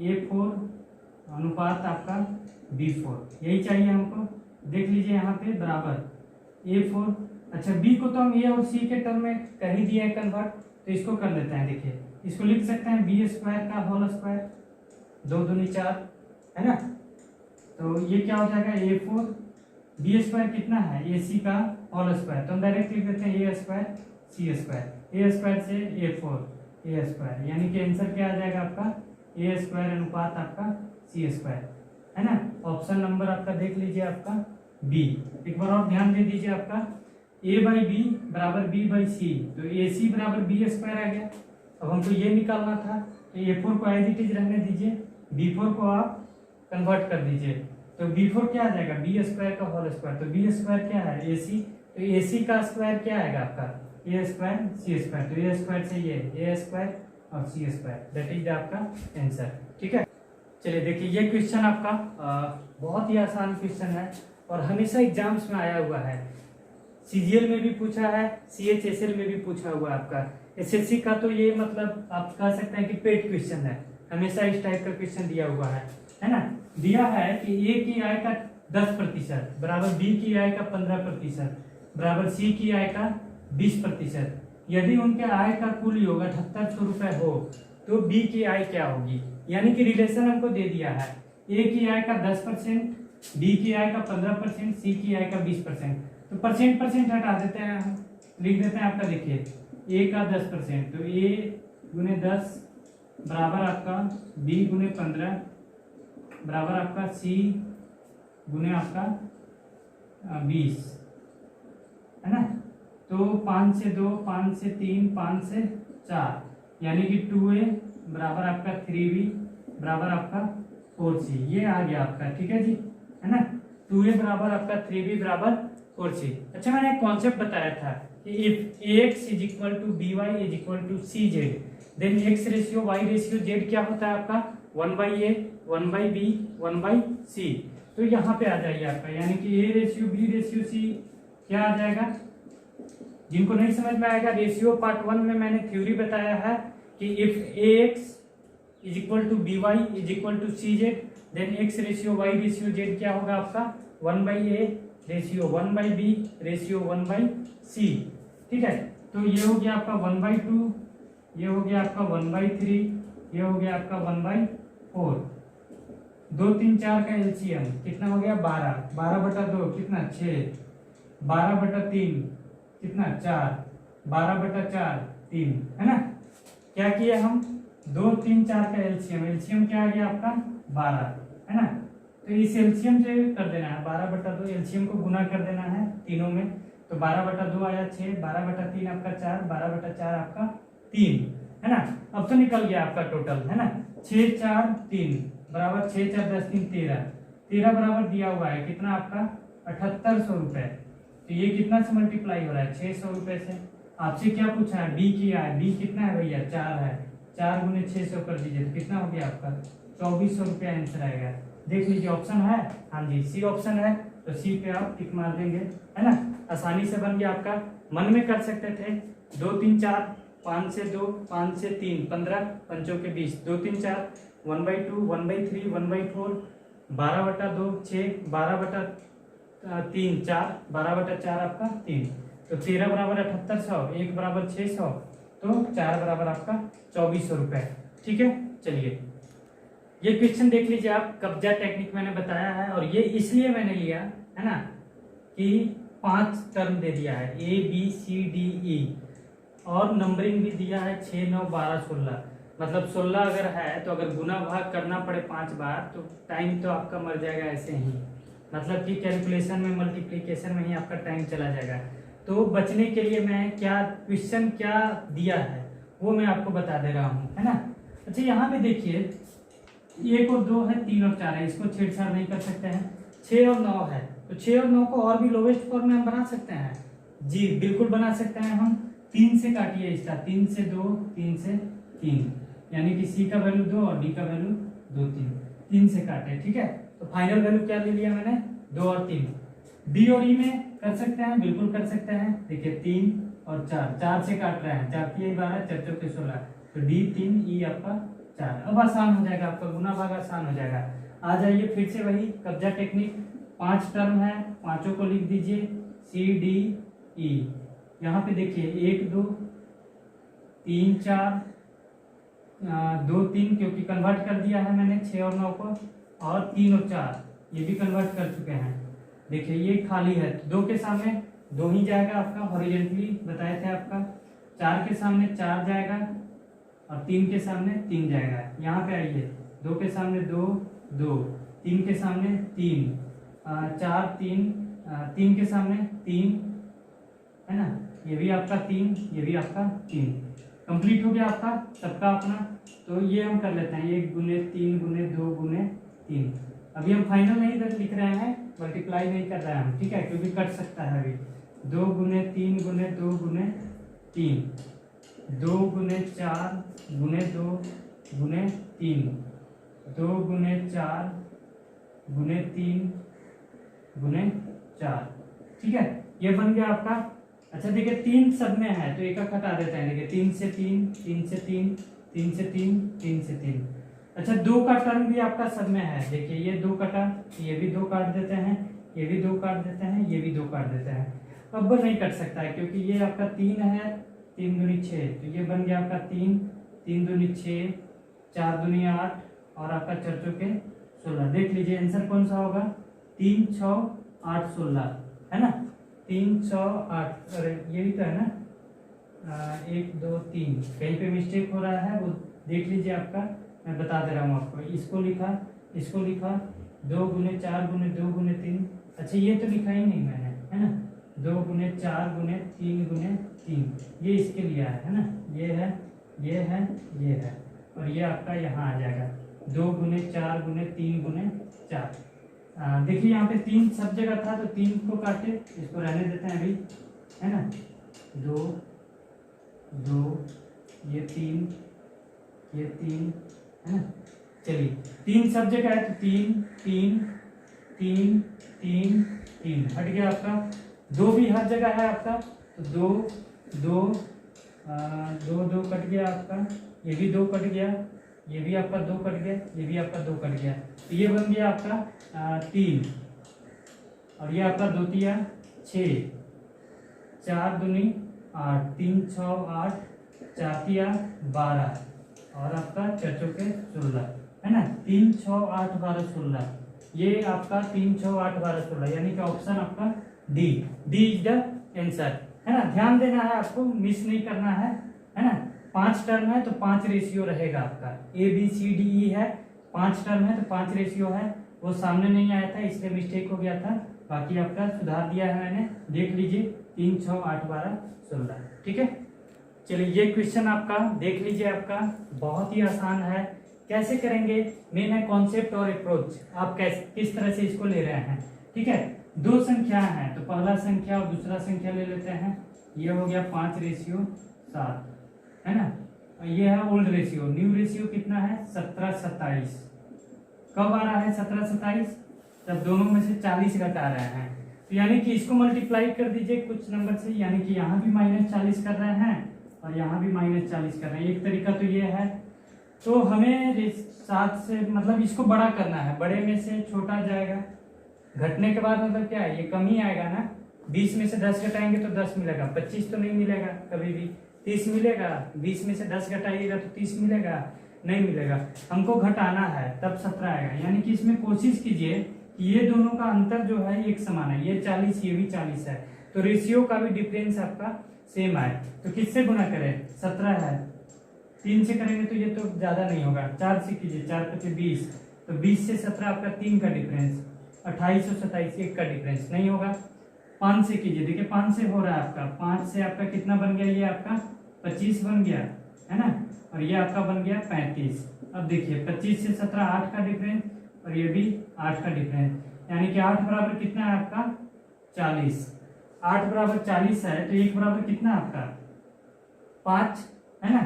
A4 अनुपात आपका B4, यही चाहिए हमको। देख लीजिए यहाँ पे बराबर A4, अच्छा B को तो हम A और C के टर्म में कर ही दिए हैं कन्वर्ट, तो इसको कर लेते हैं। देखिए इसको लिख सकते हैं बी स्क्वायर का होल स्क्वायर, 2 दूनी 4 है ना, तो ये क्या हो जाएगा A4, बी स्क्वायर कितना है ए सी का होल स्क्वायर, तो हम डायरेक्ट लिख देते हैं ए स्क्वायर सी स्क्वायर, ए स्क्वायर से A4 ए स्क्वायर, यानी कि आंसर क्या आ जाएगा आपका ए स्क्वायर अनुपात आपका सी स्क्वायर, है ना। ऑप्शन नंबर आपका देख लीजिए आपका बी। एक बार और ध्यान दे दीजिए, आपका ए बाई बी बराबर बी बाई सी, तो ए सी बराबर बी स्क्वायर आ गया। अब हमको ये निकालना था, तो A4 को एज इट इज रहने दीजिए, B4 को आप कन्वर्ट कर दीजिए, तो B4 क्या आ जाएगा बी स्क्वायर का होल स्क्वायर, तो बी स्क्वायर क्या है ए सी, तो ए सी का स्क्वायर क्या आएगा आपका ए स्क्वायर सी स्क्वायर, तो ए स्क्वायर से ये ए स्क्वायर और सी स्क्वायर, दैट इज आपका आंसर। ठीक है, चलिए देखिए ये क्वेश्चन आपका बहुत ही आसान क्वेश्चन है और हमेशा एग्जाम्स में आया हुआ है, सीजीएल में भी पूछा है, सीएचएसएल में भी पूछा हुआ है, आपका एसएससी का तो ये मतलब आप कह सकते हैं कि पेड क्वेश्चन है, हमेशा इस टाइप का क्वेश्चन दिया हुआ है ना। दिया है कि ए की आय का 10% बराबर बी की आय का 15% बराबर सी की आय का 20%, यदि उनके आय का कुल योग 7800 रुपए हो तो बी की आय क्या होगी, यानी कि रिलेशन हमको दे दिया है, ए की आय का 10%, बी की आय का 15%, सी की आय का 20%, तो परसेंट हटा देते हैं हम, लिख देते हैं आपका, देखिए ए का 10%, तो ए गुने 10 बराबर आपका बी गुने 15 बराबर आपका सी गुने आपका 20, है ना। तो 5 से 2, 5 से 3, 5 से 4, यानी कि 2a बराबर आपका 3b बराबर आपका 4c, ये आ गया आपका। ठीक है जी, है ना, 2a बराबर आपका 3b बराबर 4c। अच्छा, मैंने एक कॉन्सेप्ट बताया था कि if ax is equal to by is equal to cz, then x ratio y ratio z क्या होता है आपका 1/a 1/b 1/c, तो यहाँ पे आ जाइए आपका, यानी कि a ratio b ratio c क्या आ जाएगा। जिनको नहीं समझ में आएगा, रेशियो पार्ट 1 में मैंने थ्योरी बताया है कि if ax is equal to by is equal to cz, then x ratio y ratio z क्या होगा आपका 1/a ratio 1/b ratio 1/c। ठीक है, तो ये हो गया आपका 1/2, ये हो गया आपका 1/3, ये हो गया आपका 1/4, 2 3 4 का एलसीएम कितना हो गया 12, 12/2 कितना 6, 12/3 कितना 4, 12/4 3, है ना। क्या किया हम 2 3 4 का एलसीएम क्या आ गया आपका 12, है ना। तो इस एलसीएम से कर देना है 12/2, एलसीएम को गुना कर देना है तीनों में, तो 12/2 आया 6, 12/3 आपका 4, 12/4 आपका 3, है ना। अब तो निकल गया आपका टोटल, है ना, 6 4 3 बराबर 6 4 10 3 13 बराबर दिया हुआ है कितना आपका 7800 रुपए, तो ये कितना से मल्टीप्लाई हो रहा है 600 रुपए से। आपसे क्या पूछा है बी की आय, बी कितना है भैया 4 है, 4 गुने 600 कर दीजिए, तो कितना हो गया आपका 2400 रुपया आंसर आएगा। देख लीजिए ऑप्शन है, हाँ जी सी ऑप्शन है, तो सी पे आप टिक मार देंगे, है ना। आसानी से बन गया आपका, मन में कर सकते थे 2 3 4, 5 से 2 5 से 3 15 5 के 20, 2 3 4 1/2 1/3 1/4, 12/2 6, 12/3 4, 12/4 आपका 3, तो 13 बराबर 7800, 1 बराबर 600, तो 4 बराबर आपका 2400 रुपए। ठीक है, चलिए ये क्वेश्चन देख लीजिए आप, कब्जा टेक्निक मैंने बताया है, और ये इसलिए मैंने लिया है ना कि 5 टर्म दे दिया है A B C D E, और नंबरिंग भी दिया है 6 9 12 16, मतलब 16 अगर है तो अगर गुना भाग करना पड़े 5 बार तो टाइम तो आपका मर जाएगा ऐसे ही, मतलब कि कैलकुलेशन में मल्टीप्लिकेशन में ही आपका टाइम चला जाएगा। तो बचने के लिए मैं क्या क्वेश्चन क्या दिया है वो मैं आपको बता दे रहा हूँ, है ना। अच्छा, यहाँ पे देखिए 1 और 2 है, 3 और 4 है, इसको छेड़छाड़ नहीं कर सकते हैं। 6 और 9 है, तो 6 और 9 को और भी लोवेस्ट फॉर्म में हम बना सकते हैं, जी बिल्कुल बना सकते हैं हम। 3 से काटिए स्टार, 3 से 2, 3 से 3, यानी कि सी का वैल्यू 2 और डी का वैल्यू 2 3, 3 से काटे। ठीक है, तो फाइनल वैल्यू क्या ले लिया मैंने, 2 और 3। डी और ई में कर सकते हैं, बिल्कुल कर सकते हैं। देखिए 3 और 4, 4 से काट रहे हैं, 4 3 12, 4 4 16, तो डी 3 ई आपका 4। अब आसान हो जाएगा आपका, गुना भाग आसान हो जाएगा। आ जाइए फिर से वही कब्जा टेक्निक। 5 टर्म है, पांचों को लिख दीजिए, सी डी ई। यहाँ पे देखिए 1 2 3 4, 2 3 क्योंकि कन्वर्ट कर दिया है मैंने 6 और 9 को, और 3 और 4 ये भी कन्वर्ट कर चुके हैं। देखिए ये खाली है, तो 2 के सामने 2 ही जाएगा आपका, हॉरिजॉन्टली बताए थे आपका। 4 के सामने 4 जाएगा और 3 के सामने 3 जाएगा। यहाँ पे आइए, 2 के सामने 2 2, 3 के सामने 3, 4 3, 3 के सामने 3 है ना, ये भी आपका 3, ये भी आपका 3। कंप्लीट हो गया आपका सबका अपना। तो ये हम कर लेते हैं 1 गुने 3 गुने 2 गुने 3। अभी हम फाइनल नहीं लिख रहे हैं, मल्टीप्लाई नहीं कर रहे हैं हम, ठीक है, क्योंकि कट सकता है अभी। 2 गुने 3 गुने 2 गुने 3, 2 गुने 4 गुने 2 गुने 3, 2 गुने 4 गुने 3 गुने 4। ठीक है, ये बन गया आपका। अच्छा देखिए 3 सब में है तो एक का हटा देते हैं। देखिए 3 से 3, 3 से 3, 3 से 3, 3 से 3। अच्छा 2 का टर्म भी आपका सब में है। देखिए ये 2 कटा, ये भी 2 काट देते हैं, ये भी 2 काट देते हैं, ये भी 2 काट देते हैं। अब नहीं कट सकता है क्योंकि ये आपका 3 है, 3 दूनी 6, तो ये बन गया आपका 3, 3 दूनी 6, 4 दूनी 8 और आपका 4 चौके 16। देख लीजिए आंसर कौन सा होगा, 3 6 8 16 है ना, 3 6 8। अरे ये भी तो है ना, 1 2 3, कहीं पे मिस्टेक हो रहा है वो देख लीजिए आपका, मैं बता दे रहा हूँ आपको। इसको लिखा, इसको लिखा 2 गुने 4 गुने 2 गुने 3। अच्छा ये तो लिखा ही नहीं मैंने, है ना, 2 गुने 4 गुने 3 गुने 3, ये इसके लिया है ना, ये है, ये है, ये है, और ये आपका यहाँ आ जाएगा 2 गुने 4 गुने 3 गुने 4। देखिए यहाँ पे 3 सब जगह था तो 3 को काटे, इसको रहने देते हैं अभी, है ना, 2 2, ये 3, ये 3 है ना। चलिए 3 सब जगह है तो 3 3 3 3 3 हट गया आपका। 2 भी हर जगह है आपका, तो 2 2 2 2 कट गया आपका, ये भी 2 कट गया, ये भी आपका 2 कट गया, ये भी आपका 2 कट गया, तो ये बन गया आपका 3, और ये आपका 2 तिया 6, 4 दूनी 8, 3 6 8, 4 तिया 12 और आपका 4 चौके 16 है ना। 3 6 8 12 16, ये आपका 3 6 8 12 16, यानी कि ऑप्शन आपका D, D is the answer, है ना। ध्यान देना है आपको, मिस नहीं करना है ना। 5 टर्म है तो 5 रेशियो रहेगा आपका, A B C D E है, 5 टर्म है तो 5 रेशियो है। वो सामने नहीं आया था इसलिए मिस्टेक हो गया था, बाकी आपका सुधार दिया है मैंने, देख लीजिए 3 6 8 12 16। ठीक है, चलिए ये क्वेश्चन आपका देख लीजिए, आपका बहुत ही आसान है। कैसे करेंगे, मेन है कॉन्सेप्ट और अप्रोच, आप कैसे किस तरह से इसको ले रहे हैं। ठीक है, 2 संख्या है तो पहला संख्या और दूसरा संख्या ले लेते हैं। ये हो गया 5 रेशियो 7 है ना, ये है ओल्ड रेशियो। न्यू रेशियो कितना है 17 27। कब आ रहा है 17 27, जब दोनों में से 40 घटा रहे हैं, तो यानी कि इसको मल्टीप्लाई कर दीजिए कुछ नंबर से, यानी कि यहाँ भी -40 कर रहे हैं और यहाँ भी -40 कर रहे हैं। एक तरीका तो ये है। तो हमें 7 से मतलब इसको बड़ा करना है, बड़े में से छोटा जाएगा, घटने के बाद मतलब क्या है, ये कम ही आएगा ना। 20 में से 10 घटाएंगे तो 10 मिलेगा, 25 तो नहीं मिलेगा कभी भी। 30 मिलेगा, 20 में से 10 घटाइएगा तो 30 मिलेगा, नहीं मिलेगा। हमको घटाना है तब 17 आएगा, यानी कि इसमें कोशिश कीजिए कि ये दोनों का अंतर जो है एक समान है, ये 40 ये भी 40 है, तो रेशियो का भी डिफरेंस आपका सेम आए। तो किससे गुना करें, 17 है, 3 से करेंगे तो ये तो ज्यादा नहीं होगा, 4 से कीजिए, 4 × 20, तो 20 से 17 आपका 3 का डिफरेंस, 28 और 27 1 का डिफरेंस नहीं होगा। 5 से कीजिए, देखिए 5 से हो रहा है आपका, 5 से आपका कितना बन गया, ये आपका 25 बन गया है ना, और ये आपका बन गया 35। अब देखिए 25 से 17 8 का डिफरेंस और ये भी 8 का डिफरेंस, यानी कि 8 बराबर कितना है आपका 40। 8 बराबर 40 है, तो 1 बराबर कितना आपका 5 है ना,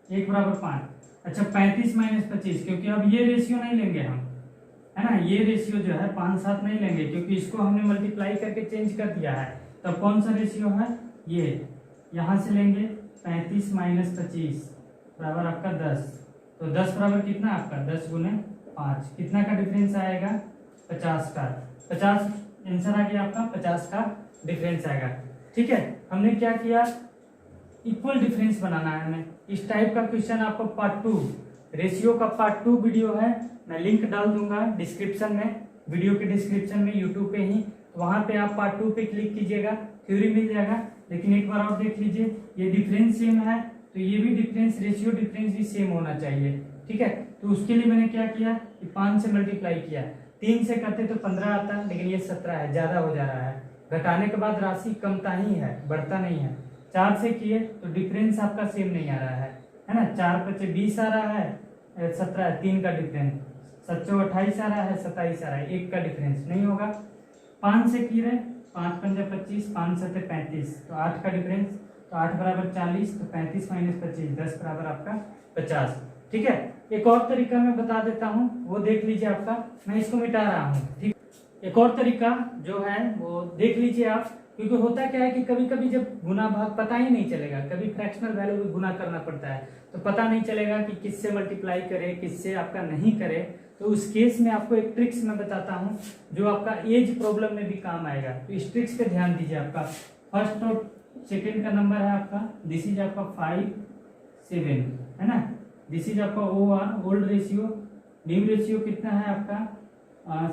1 बराबर 5। अच्छा 35 माइनस 25, क्योंकि अब ये रेशियो नहीं लेंगे हम, है ना, ये रेशियो जो है 5 7 नहीं लेंगे, क्योंकि इसको हमने मल्टीप्लाई करके चेंज कर दिया है। तो कौन सा रेशियो है, ये यहाँ से लेंगे 35 माइनस 25 बराबर आपका 10। तो 10 बराबर कितना आपका 10 गुने 5, कितना का डिफरेंस आएगा 50 का। 50 आंसर आ गया आपका, 50 का डिफरेंस आएगा। ठीक है, हमने क्या किया, इक्वल डिफरेंस बनाना है हमें। इस टाइप का क्वेश्चन आपको पार्ट 2 रेशियो का पार्ट 2 वीडियो है, मैं लिंक डाल दूंगा डिस्क्रिप्शन में, वीडियो के डिस्क्रिप्शन में यूट्यूब पे ही, तो वहां पे आप पार्ट 2 पे क्लिक कीजिएगा, थ्योरी मिल जाएगा। लेकिन एक बार और देख लीजिए, ये डिफरेंस सेम है तो ये भी डिफरेंस, रेशियो डिफरेंस भी सेम होना चाहिए। ठीक है, तो उसके लिए मैंने क्या किया कि 5 से मल्टीप्लाई किया, 3 से करते तो 15 आता, लेकिन ये 17 है, ज्यादा हो जा रहा है। घटाने के बाद राशि कमता ही है, बढ़ता नहीं है। 4 से किए तो डिफरेंस आपका सेम नहीं आ रहा है ना, 4 × 20 आ रहा है, 17 है, 3 का डिफरेंस, 7 × 28 आ रहा है, 27 आ रहा है, 1 का डिफरेंस नहीं होगा। 5 से की रहे, 5 × 25, 5 × 7 35, तो 8 का डिफरेंस, तो 8 बराबर 40, तो 35 माइनस 25 10 बराबर आपका 50। ठीक है, एक और तरीका मैं बता देता हूँ, वो देख लीजिए आपका, मैं इसको मिटा रहा हूँ। ठीक, एक और तरीका जो है वो देख लीजिए आप, क्योंकि होता क्या है कि कभी कभी जब गुना भाग पता ही नहीं चलेगा, कभी फ्रैक्शनल वैल्यू भी गुना करना पड़ता है, तो पता नहीं चलेगा कि किससे मल्टीप्लाई करे किससे आपका नहीं करे। तो उस केस में आपको एक ट्रिक्स मैं बताता हूँ जो आपका एज प्रॉब्लम में भी काम आएगा। तो इस ट्रिक्स पे ध्यान दीजिए। आपका फर्स्ट और सेकेंड का नंबर है आपका, दिस इज आपका 5 7 है ना, दिस इज आपका OR old ratio, new ratio कितना है आपका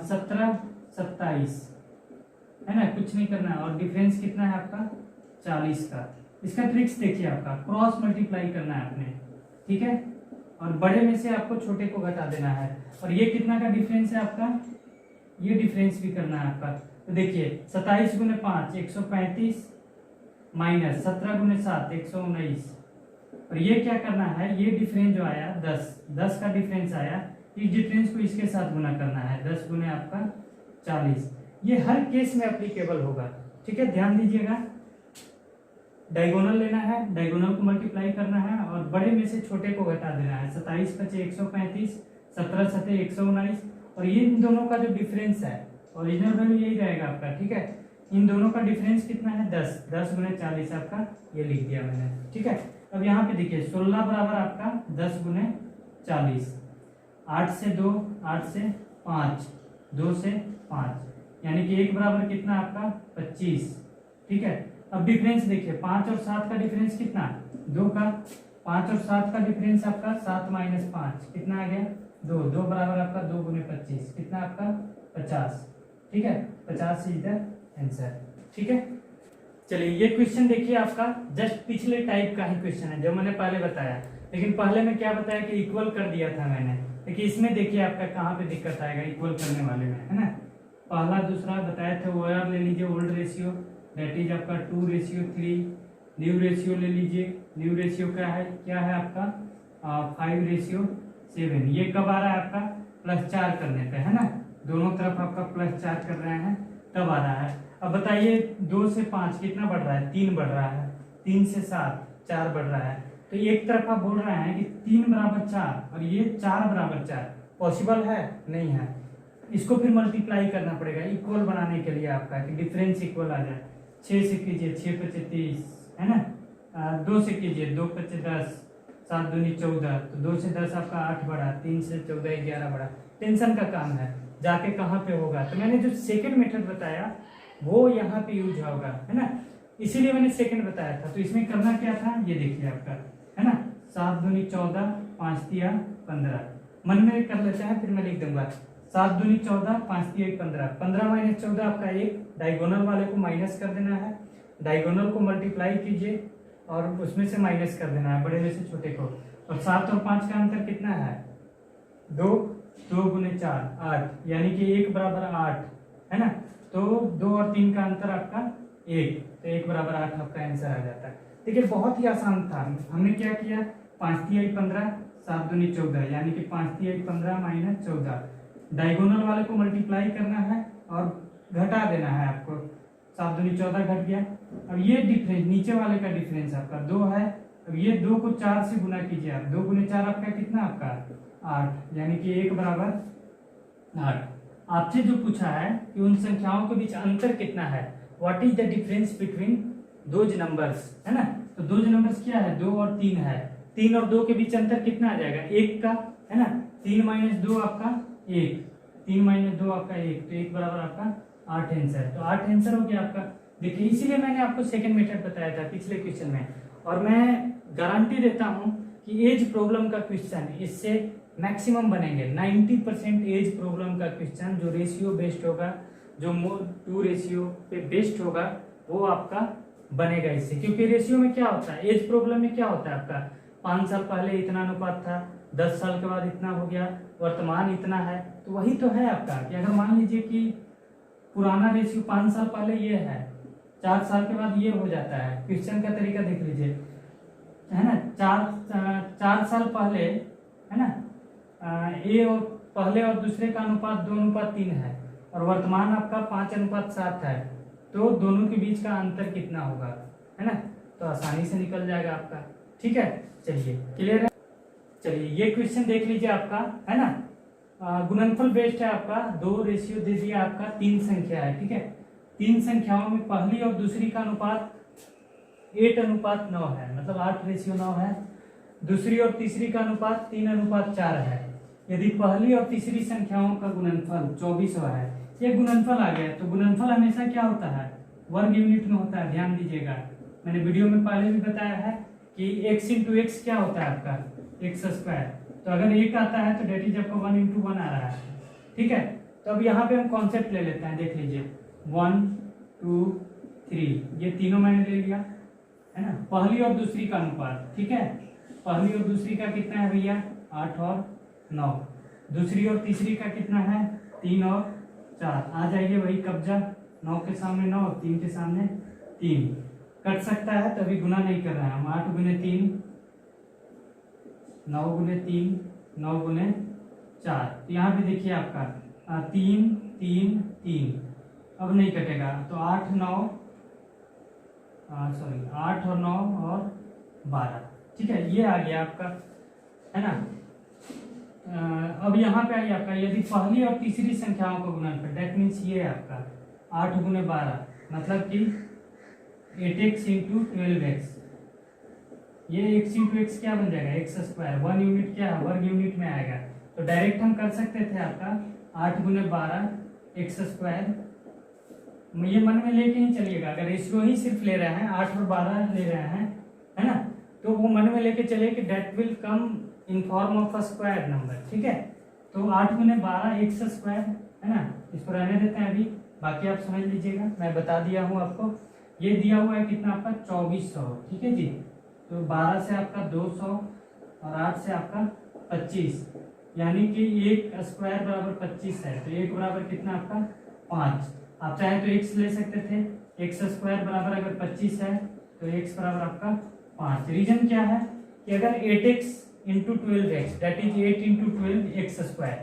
17 27 है ना, कुछ नहीं करना है। और डिफरेंस कितना है आपका 40 का। इसका ट्रिक्स देखिए, आपका क्रॉस मल्टीप्लाई करना है आपने, ठीक है, और बड़े में से आपको छोटे को घटा देना है। और ये कितना का डिफरेंस है आपका, ये डिफरेंस भी करना है आपका। तो देखिए 27 × 5 135 माइनस 17 × 7 119, और ये क्या करना है, ये डिफरेंस जो आया 10 का डिफरेंस आया, इस डिफरेंस को इसके साथ गुना करना है, 10 × आपका 40। ये हर केस में एप्लीकेबल होगा। ठीक है, ध्यान दीजिएगा, डायगोनल लेना है, डायगोनल को मल्टीप्लाई करना है और बड़े में से छोटे को घटा देना है। 27 × 5 135, 17 × 7 119, और ये इन दोनों का जो डिफरेंस है, ओरिजिनल वैल्यू यही रहेगा आपका। ठीक है, इन दोनों का डिफरेंस कितना है 10 × 40 आपका, ये लिख दिया मैंने। ठीक है, अब यहाँ पे देखिए 16 बराबर आपका 10 × 40, 8 से 2, 8 से 5, 2 से 5, यानी कि 1 बराबर कितना आपका 25। ठीक है, अब डिफरेंस देखिए 5 और 7 का डिफरेंस कितना, 2 का, 5 और 7 का डिफरेंस आपका 7 माइनस 5 कितना आ गया 2, 2 बराबर आपका 2 × 25 कितना आपका 50। ठीक है, 50 इज द आंसर। ठीक है, चलिए ये क्वेश्चन देखिए आपका जस्ट पिछले टाइप का ही क्वेश्चन है जो मैंने पहले बताया, लेकिन पहले मैं क्या बताया कि इक्वल कर दिया था मैंने, लेकिन इसमें देखिए आपका कहाँ पे दिक्कत आएगा इक्वल करने वाले में, है ना। पहला दूसरा बताए थे OR ले लीजिए, ओल्ड रेशियो दैट इज आपका 2:3, न्यू रेशियो ले लीजिए, न्यू रेशियो क्या है आपका 5:7। ये कब आ रहा है आपका +4 करने पे, है ना, दोनों तरफ आपका +4 कर रहे हैं तब आ रहा है। अब बताइए 2 से 5 कितना बढ़ रहा है, 3 बढ़ रहा है, 3 से 7 4 बढ़ रहा है। तो एक तरफ आप बोल रहे हैं कि 3 बराबर 4 और ये 4 बराबर 4, पॉसिबल है नहीं है। इसको फिर मल्टीप्लाई करना पड़ेगा इक्वल बनाने के लिए आपका, कि डिफरेंस इक्वल आ जाए। 6 से कीजिए 6 × 5 30 है ना, 2 से कीजिए 2 × 5 10, 7 दूनी 14, तो 2 से 10 आपका 8 बढ़ा, 3 से 14 11 बढ़ा। टेंशन का काम है, जाके कहाँ पे होगा। तो मैंने जो सेकंड मेथड बताया वो यहाँ पे यूज होगा, है ना, इसीलिए मैंने सेकंड बताया था। तो इसमें करना क्या था, ये देखिए आपका, है ना, 7 दूनी 14, 5 तिया 15, मन में कर लेते हैं फिर मैं लिख दूंगा 7 दूनी 14, 5 तिया 15, 15 माइनस 14 आपका 1, डायगोनल वाले को माइनस कर देना है, डायगोनल को मल्टीप्लाई कीजिए और उसमें से माइनस कर देना है बड़े में से छोटे को। और 7 और 5 का अंतर कितना है 2, 2 × 4 8, यानी कि 1 बराबर 8, है ना। तो 2 और 3 का अंतर आपका 1, तो 1 बराबर 8 आपका आंसर आ जाता है। देखिए बहुत ही आसान था, हमने क्या किया 5 तिया 15, 7 दूनी 14, यानी कि 5 तिया 15 माइनस 14, डायगोनल वाले को मल्टीप्लाई करना है और घटा देना है आपको, 7 दूनी 14 घट गया। अब ये डिफरेंस नीचे वाले का डिफरेंस आपका 2 है। अब ये 2 को 4 से गुना कीजिए आप, 2 गुने 4 आपका कितना, आपका 8, यानी कि 1 बराबर 8। आपसे जो पूछा है कि उन संख्याओं के बीच अंतर कितना है, what is the difference between those numbers, है ना। तो दोज नंबर्स क्या है, 2 और 3 है। 3 और 2 के बीच अंतर कितना आ जाएगा, 1 का, है ना। 3 माइनस 2 आपका 1, 3 माइनस 2 आपका 1, तो 1 बराबर आपका 8 आंसर। तो 8 आंसर हो गया आपका। देखिए इसीलिए मैंने आपको सेकंड मेथड बताया था पिछले क्वेश्चन में, और मैं गारंटी देता हूं कि एज प्रॉब्लम का क्वेश्चन इससे मैक्सिमम बनेंगे। 90% एज प्रॉब्लम का क्वेश्चन जो रेशियो बेस्ड होगा, जो 2 रेशियो पे बेस्ड होगा, वो आपका बनेगा इससे। क्योंकि रेशियो में क्या होता है, एज प्रॉब्लम में क्या होता है आपका, 5 साल पहले इतना अनुपात था, 10 साल के बाद इतना हो गया, वर्तमान इतना है। तो वही तो है आपका कि अगर मान लीजिए कि पुराना रेशियो 5 साल पहले ये है, 4 साल के बाद ये हो जाता है। क्वेश्चन का तरीका देख लीजिए, है ना। 4 साल पहले, है ना, ए और पहले और दूसरे का अनुपात 2:3 है, और वर्तमान आपका 5:7 है। तो दोनों के बीच का अंतर कितना होगा, है ना। तो आसानी से निकल जाएगा आपका। ठीक है, चलिए क्लियर है। चलिए ये क्वेश्चन देख लीजिए आपका, है ना। गुणनफल बेस्ड है आपका, 2 रेशियो दे दिया आपका, 3 संख्या है। ठीक है, 3 संख्याओं में पहली और दूसरी का अनुपात 8:9 है, मतलब 8:9 है। दूसरी और तीसरी का अनुपात 3:4 है। यदि पहली और तीसरी संख्याओं का गुणनफल 2400 है, ये गुणनफल आ गया। तो गुणनफल हमेशा क्या होता है, वर्ग यूनिट में होता है। ध्यान दीजिएगा, मैंने वीडियो में पहले भी बताया है कि x इंटू एक्स क्या होता है आपका, एक्स स्क्वायर। तो अगर 1 आता है तो डेट इज आपका 1 इंटू 1 आ रहा है। ठीक है, तो अब यहाँ पे हम कॉन्सेप्ट ले लेते हैं, देख लीजिए 1 2 3, ये तीनों मैंने ले लिया, है ना। पहली और दूसरी का अनुपात, ठीक है, पहली और दूसरी का कितना है भैया, 8 और 9। दूसरी और तीसरी का कितना है, 3 और 4। आ जाइए वही कब्जा, 9 के सामने 9, 3 के सामने 3। कट सकता है तो अभी गुना नहीं कर रहे हैं हम। 8 गुने 3, 9 गुने 3, 9 गुने 4। तो यहाँ पे देखिए आपका 3 3 3, अब नहीं कटेगा। तो 8 और 9 और 12। ठीक है, ये आ गया आपका, है ना। अब यहाँ पे आइए आपका, यदि पहली और तीसरी संख्याओं का गुणनफल, डेट मीन्स ये है आपका 8 गुने 12, मतलब कि 8x इंटू 12x। ये x इंटू एक्स क्या बन जाएगा, एक्स स्क्वायर। 1 यूनिट क्या है, वर्ग यूनिट में आएगा। तो डायरेक्ट हम कर सकते थे आपका 8 गुने 12 एक्स स्क्वायर। ये मन में लेके ही चलिएगा, अगर रेशियो ही सिर्फ ले रहे हैं, 8 और 12 ले रहे हैं, है ना, तो वो मन में लेके चलिए कि that will come in form of a square number. ठीक है, तो 8 गुने 12 एक्स स्क्वायर, है ना। इसको रहने देते हैं अभी, बाकी आप समझ लीजिएगा, मैं बता दिया हूँ आपको। ये दिया हुआ है कितना आपका, 2400। ठीक है जी, तो 12 से आपका 200 और 8 से आपका 25, यानी कि 1 स्क्वायर बराबर 25 है। तो 1 बराबर कितना आपका 5। आप चाहे तो x ले सकते थे, एक्स स्क्वायर बराबर अगर 25 है तो x बराबर आपका 5। रीजन क्या है कि अगर 8x into 12x, that is 8 into 12 x square,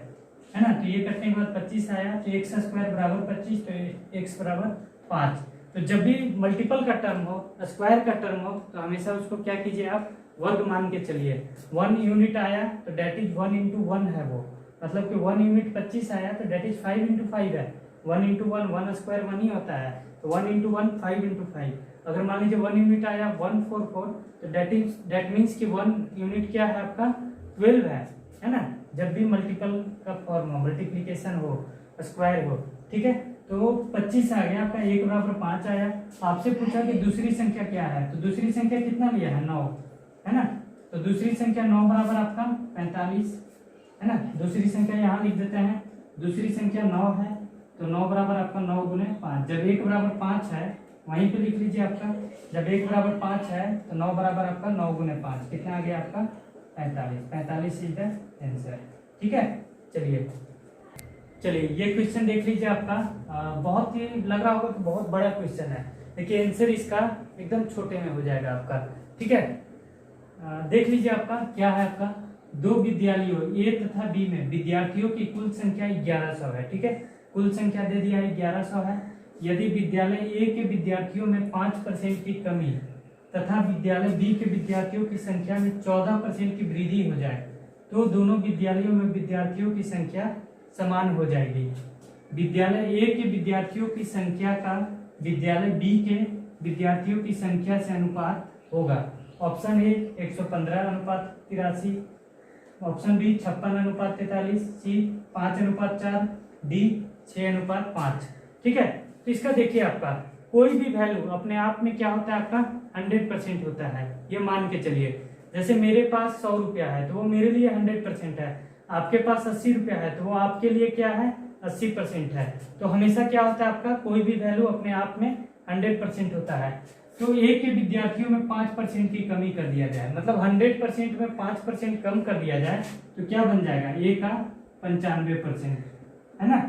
है ना। तो ये करने के बाद 25 आया, तो एक्स स्क्वायर बराबर 25, तो x बराबर 5। तो जब भी मल्टीपल का टर्म हो, स्क्वायर का टर्म हो, तो हमेशा उसको क्या कीजिए आप, वर्ग मान के चलिए। 1 यूनिट आया तो डेट इज 1 इंटू 1 है वो, मतलब कि 1 यूनिट 25 आया तो डेट इज 5 इंटू 5 है। 1 इंटू 1, 1 स्क्वायर 1 ही होता है, तो 1 इंटू 1 5 इंटू 5। अगर मान लीजिए 1 यूनिट आया 144, तो डेट मीन्स कि 1 यूनिट क्या है आपका 12 है ना। जब भी मल्टीपल का फॉर्म हो, मल्टीप्लीकेशन हो, स्क्वायर हो, ठीक है। तो 25 आ गया आपका, 1 बराबर 5 आया। आपसे पूछा कि दूसरी संख्या क्या है, तो दूसरी संख्या कितना लिया है, 9, है ना। तो दूसरी संख्या 9 बराबर आपका 45, है ना। दूसरी संख्या यहाँ लिख देते हैं, दूसरी संख्या 9 है, तो 9 बराबर आपका 9 गुने 5। जब 1 बराबर 5 है, वहीं पे लिख लीजिए आपका, जब 1 बराबर 5 है तो 9 बराबर आपका 9 गुने 5, कितना आ गया आपका 45। 45 इज द आंसर। ठीक है, चलिए ये क्वेश्चन देख लीजिए आपका। बहुत ही लग रहा होगा कि बहुत बड़ा क्वेश्चन है, देखिए आंसर इसका एकदम छोटे में हो जाएगा आपका। ठीक है, देख लीजिए आपका क्या है आपका, 2 विद्यालयों ए तथा बी में विद्यार्थियों की कुल संख्या 1100 है। ठीक है, कुल संख्या दे दिया है 1100 है। यदि विद्यालय ए के विद्यार्थियों में 5% की कमी तथा विद्यालय बी के विद्यार्थियों की संख्या में 14% की वृद्धि हो जाए तो दोनों विद्यालयों में विद्यार्थियों की संख्या समान हो जाएगी। विद्यालय ए के विद्यार्थियों की संख्या का विद्यालय बी के विद्यार्थियों की संख्या से अनुपात होगा। Option A 115:83, option B 56:43, C 5:4, D 6:5। ठीक है, तो इसका देखिए आपका कोई भी वैल्यू अपने आप में क्या होता है, आपका 100% होता है। ये मान के चलिए, जैसे मेरे पास 100 रुपया है तो वो मेरे लिए 100% है, आपके पास 80 रुपया है तो वो आपके लिए क्या है, 80% है। तो हमेशा क्या होता है, आपका कोई भी वैल्यू अपने आप में 100% होता है। तो ए के विद्यार्थियों में 5% की कमी कर दिया जाए, मतलब 100% में 5% कम कर दिया जाए तो क्या बन जाएगा, ए का 95%, है ना।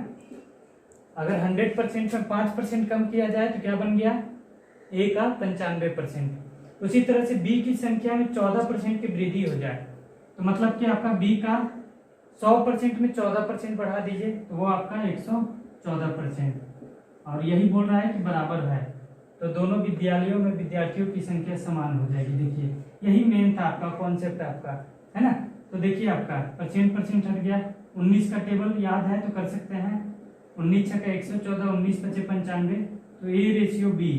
अगर 100% में 5% कम किया जाए तो क्या बन गया, ए का 95%। उसी तरह से बी की संख्या में 14% की वृद्धि हो जाए तो मतलब कि आपका बी का 100% में 14% बढ़ा दीजिए तो वो आपका 114%, और यही बोल रहा है कि बराबर है तो दोनों विद्यालयों में विद्यार्थियों की संख्या समान हो जाएगी। देखिए यही मेन था आपका कॉन्सेप्ट आपका, है ना। तो देखिए आपका परसेंट हट गया। 19 का टेबल याद है तो कर सकते हैं, 19 छक्का 114, 19 पचे 95, तो ए रेशियो बी,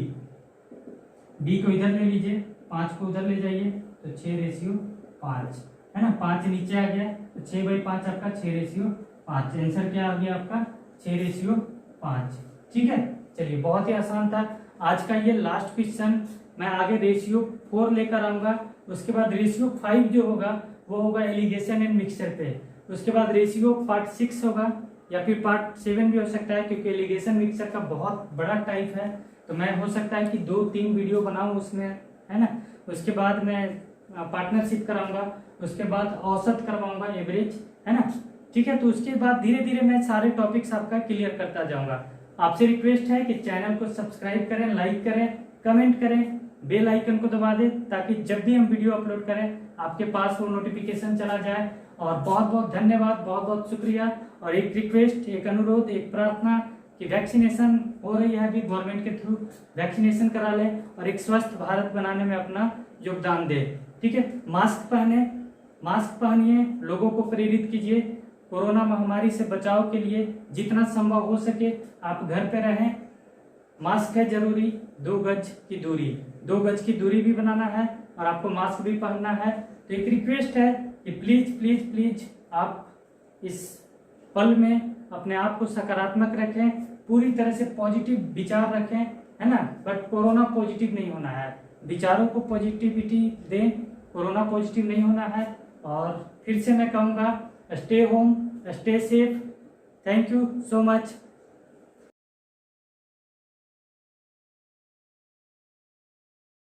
बी को इधर ले लीजिए, 5 को उधर ले जाइए तो 6:5, है ना। 5 नीचे आ गया तो 6/5 आपका 6:5। आंसर क्या आ गया आपका, 6:5। ठीक है, चलिए बहुत ही आसान था आज का ये लास्ट क्वेश्चन। मैं आगे रेशियो 4 लेकर आऊंगा, उसके बाद रेशियो 5 जो होगा वो होगा एलिगेशन एंड मिक्सचर पे, उसके बाद रेशियो पार्ट 6 होगा या फिर पार्ट 7 भी हो सकता है, क्योंकि एलिगेशन मिक्सचर का बहुत बड़ा टाइप है तो मैं हो सकता है कि 2-3 वीडियो बनाऊं उसमें, है ना। उसके बाद मैं पार्टनरशिप कराऊंगा, उसके बाद औसत करवाऊंगा, एवरेज, है ना। ठीक है, तो उसके बाद धीरे धीरे मैं सारे टॉपिक्स आपका क्लियर करता जाऊंगा। आपसे रिक्वेस्ट है कि चैनल को सब्सक्राइब करें, लाइक करें, कमेंट करें, बेल आइकन को दबा दें ताकि जब भी हम वीडियो अपलोड करें आपके पास वो नोटिफिकेशन चला जाए। और बहुत बहुत धन्यवाद, बहुत बहुत शुक्रिया। और एक रिक्वेस्ट, एक अनुरोध, एक प्रार्थना कि वैक्सीनेशन हो रही है अभी गवर्नमेंट के थ्रू, वैक्सीनेशन करा लें और एक स्वस्थ भारत बनाने में अपना योगदान दें। ठीक है, मास्क पहनिए, लोगों को प्रेरित कीजिए। कोरोना महामारी से बचाव के लिए जितना संभव हो सके आप घर पे रहें। मास्क है जरूरी, 2 गज की दूरी, 2 गज की दूरी भी बनाना है और आपको मास्क भी पहनना है। तो एक रिक्वेस्ट है कि प्लीज प्लीज प्लीज आप इस पल में अपने आप को सकारात्मक रखें, पूरी तरह से पॉजिटिव विचार रखें, है ना। बट कोरोना पॉजिटिव नहीं होना है, विचारों को पॉजिटिविटी दें, कोरोना पॉजिटिव नहीं होना है। और फिर से मैं कहूँगा, stay home, stay safe. Thank you so much.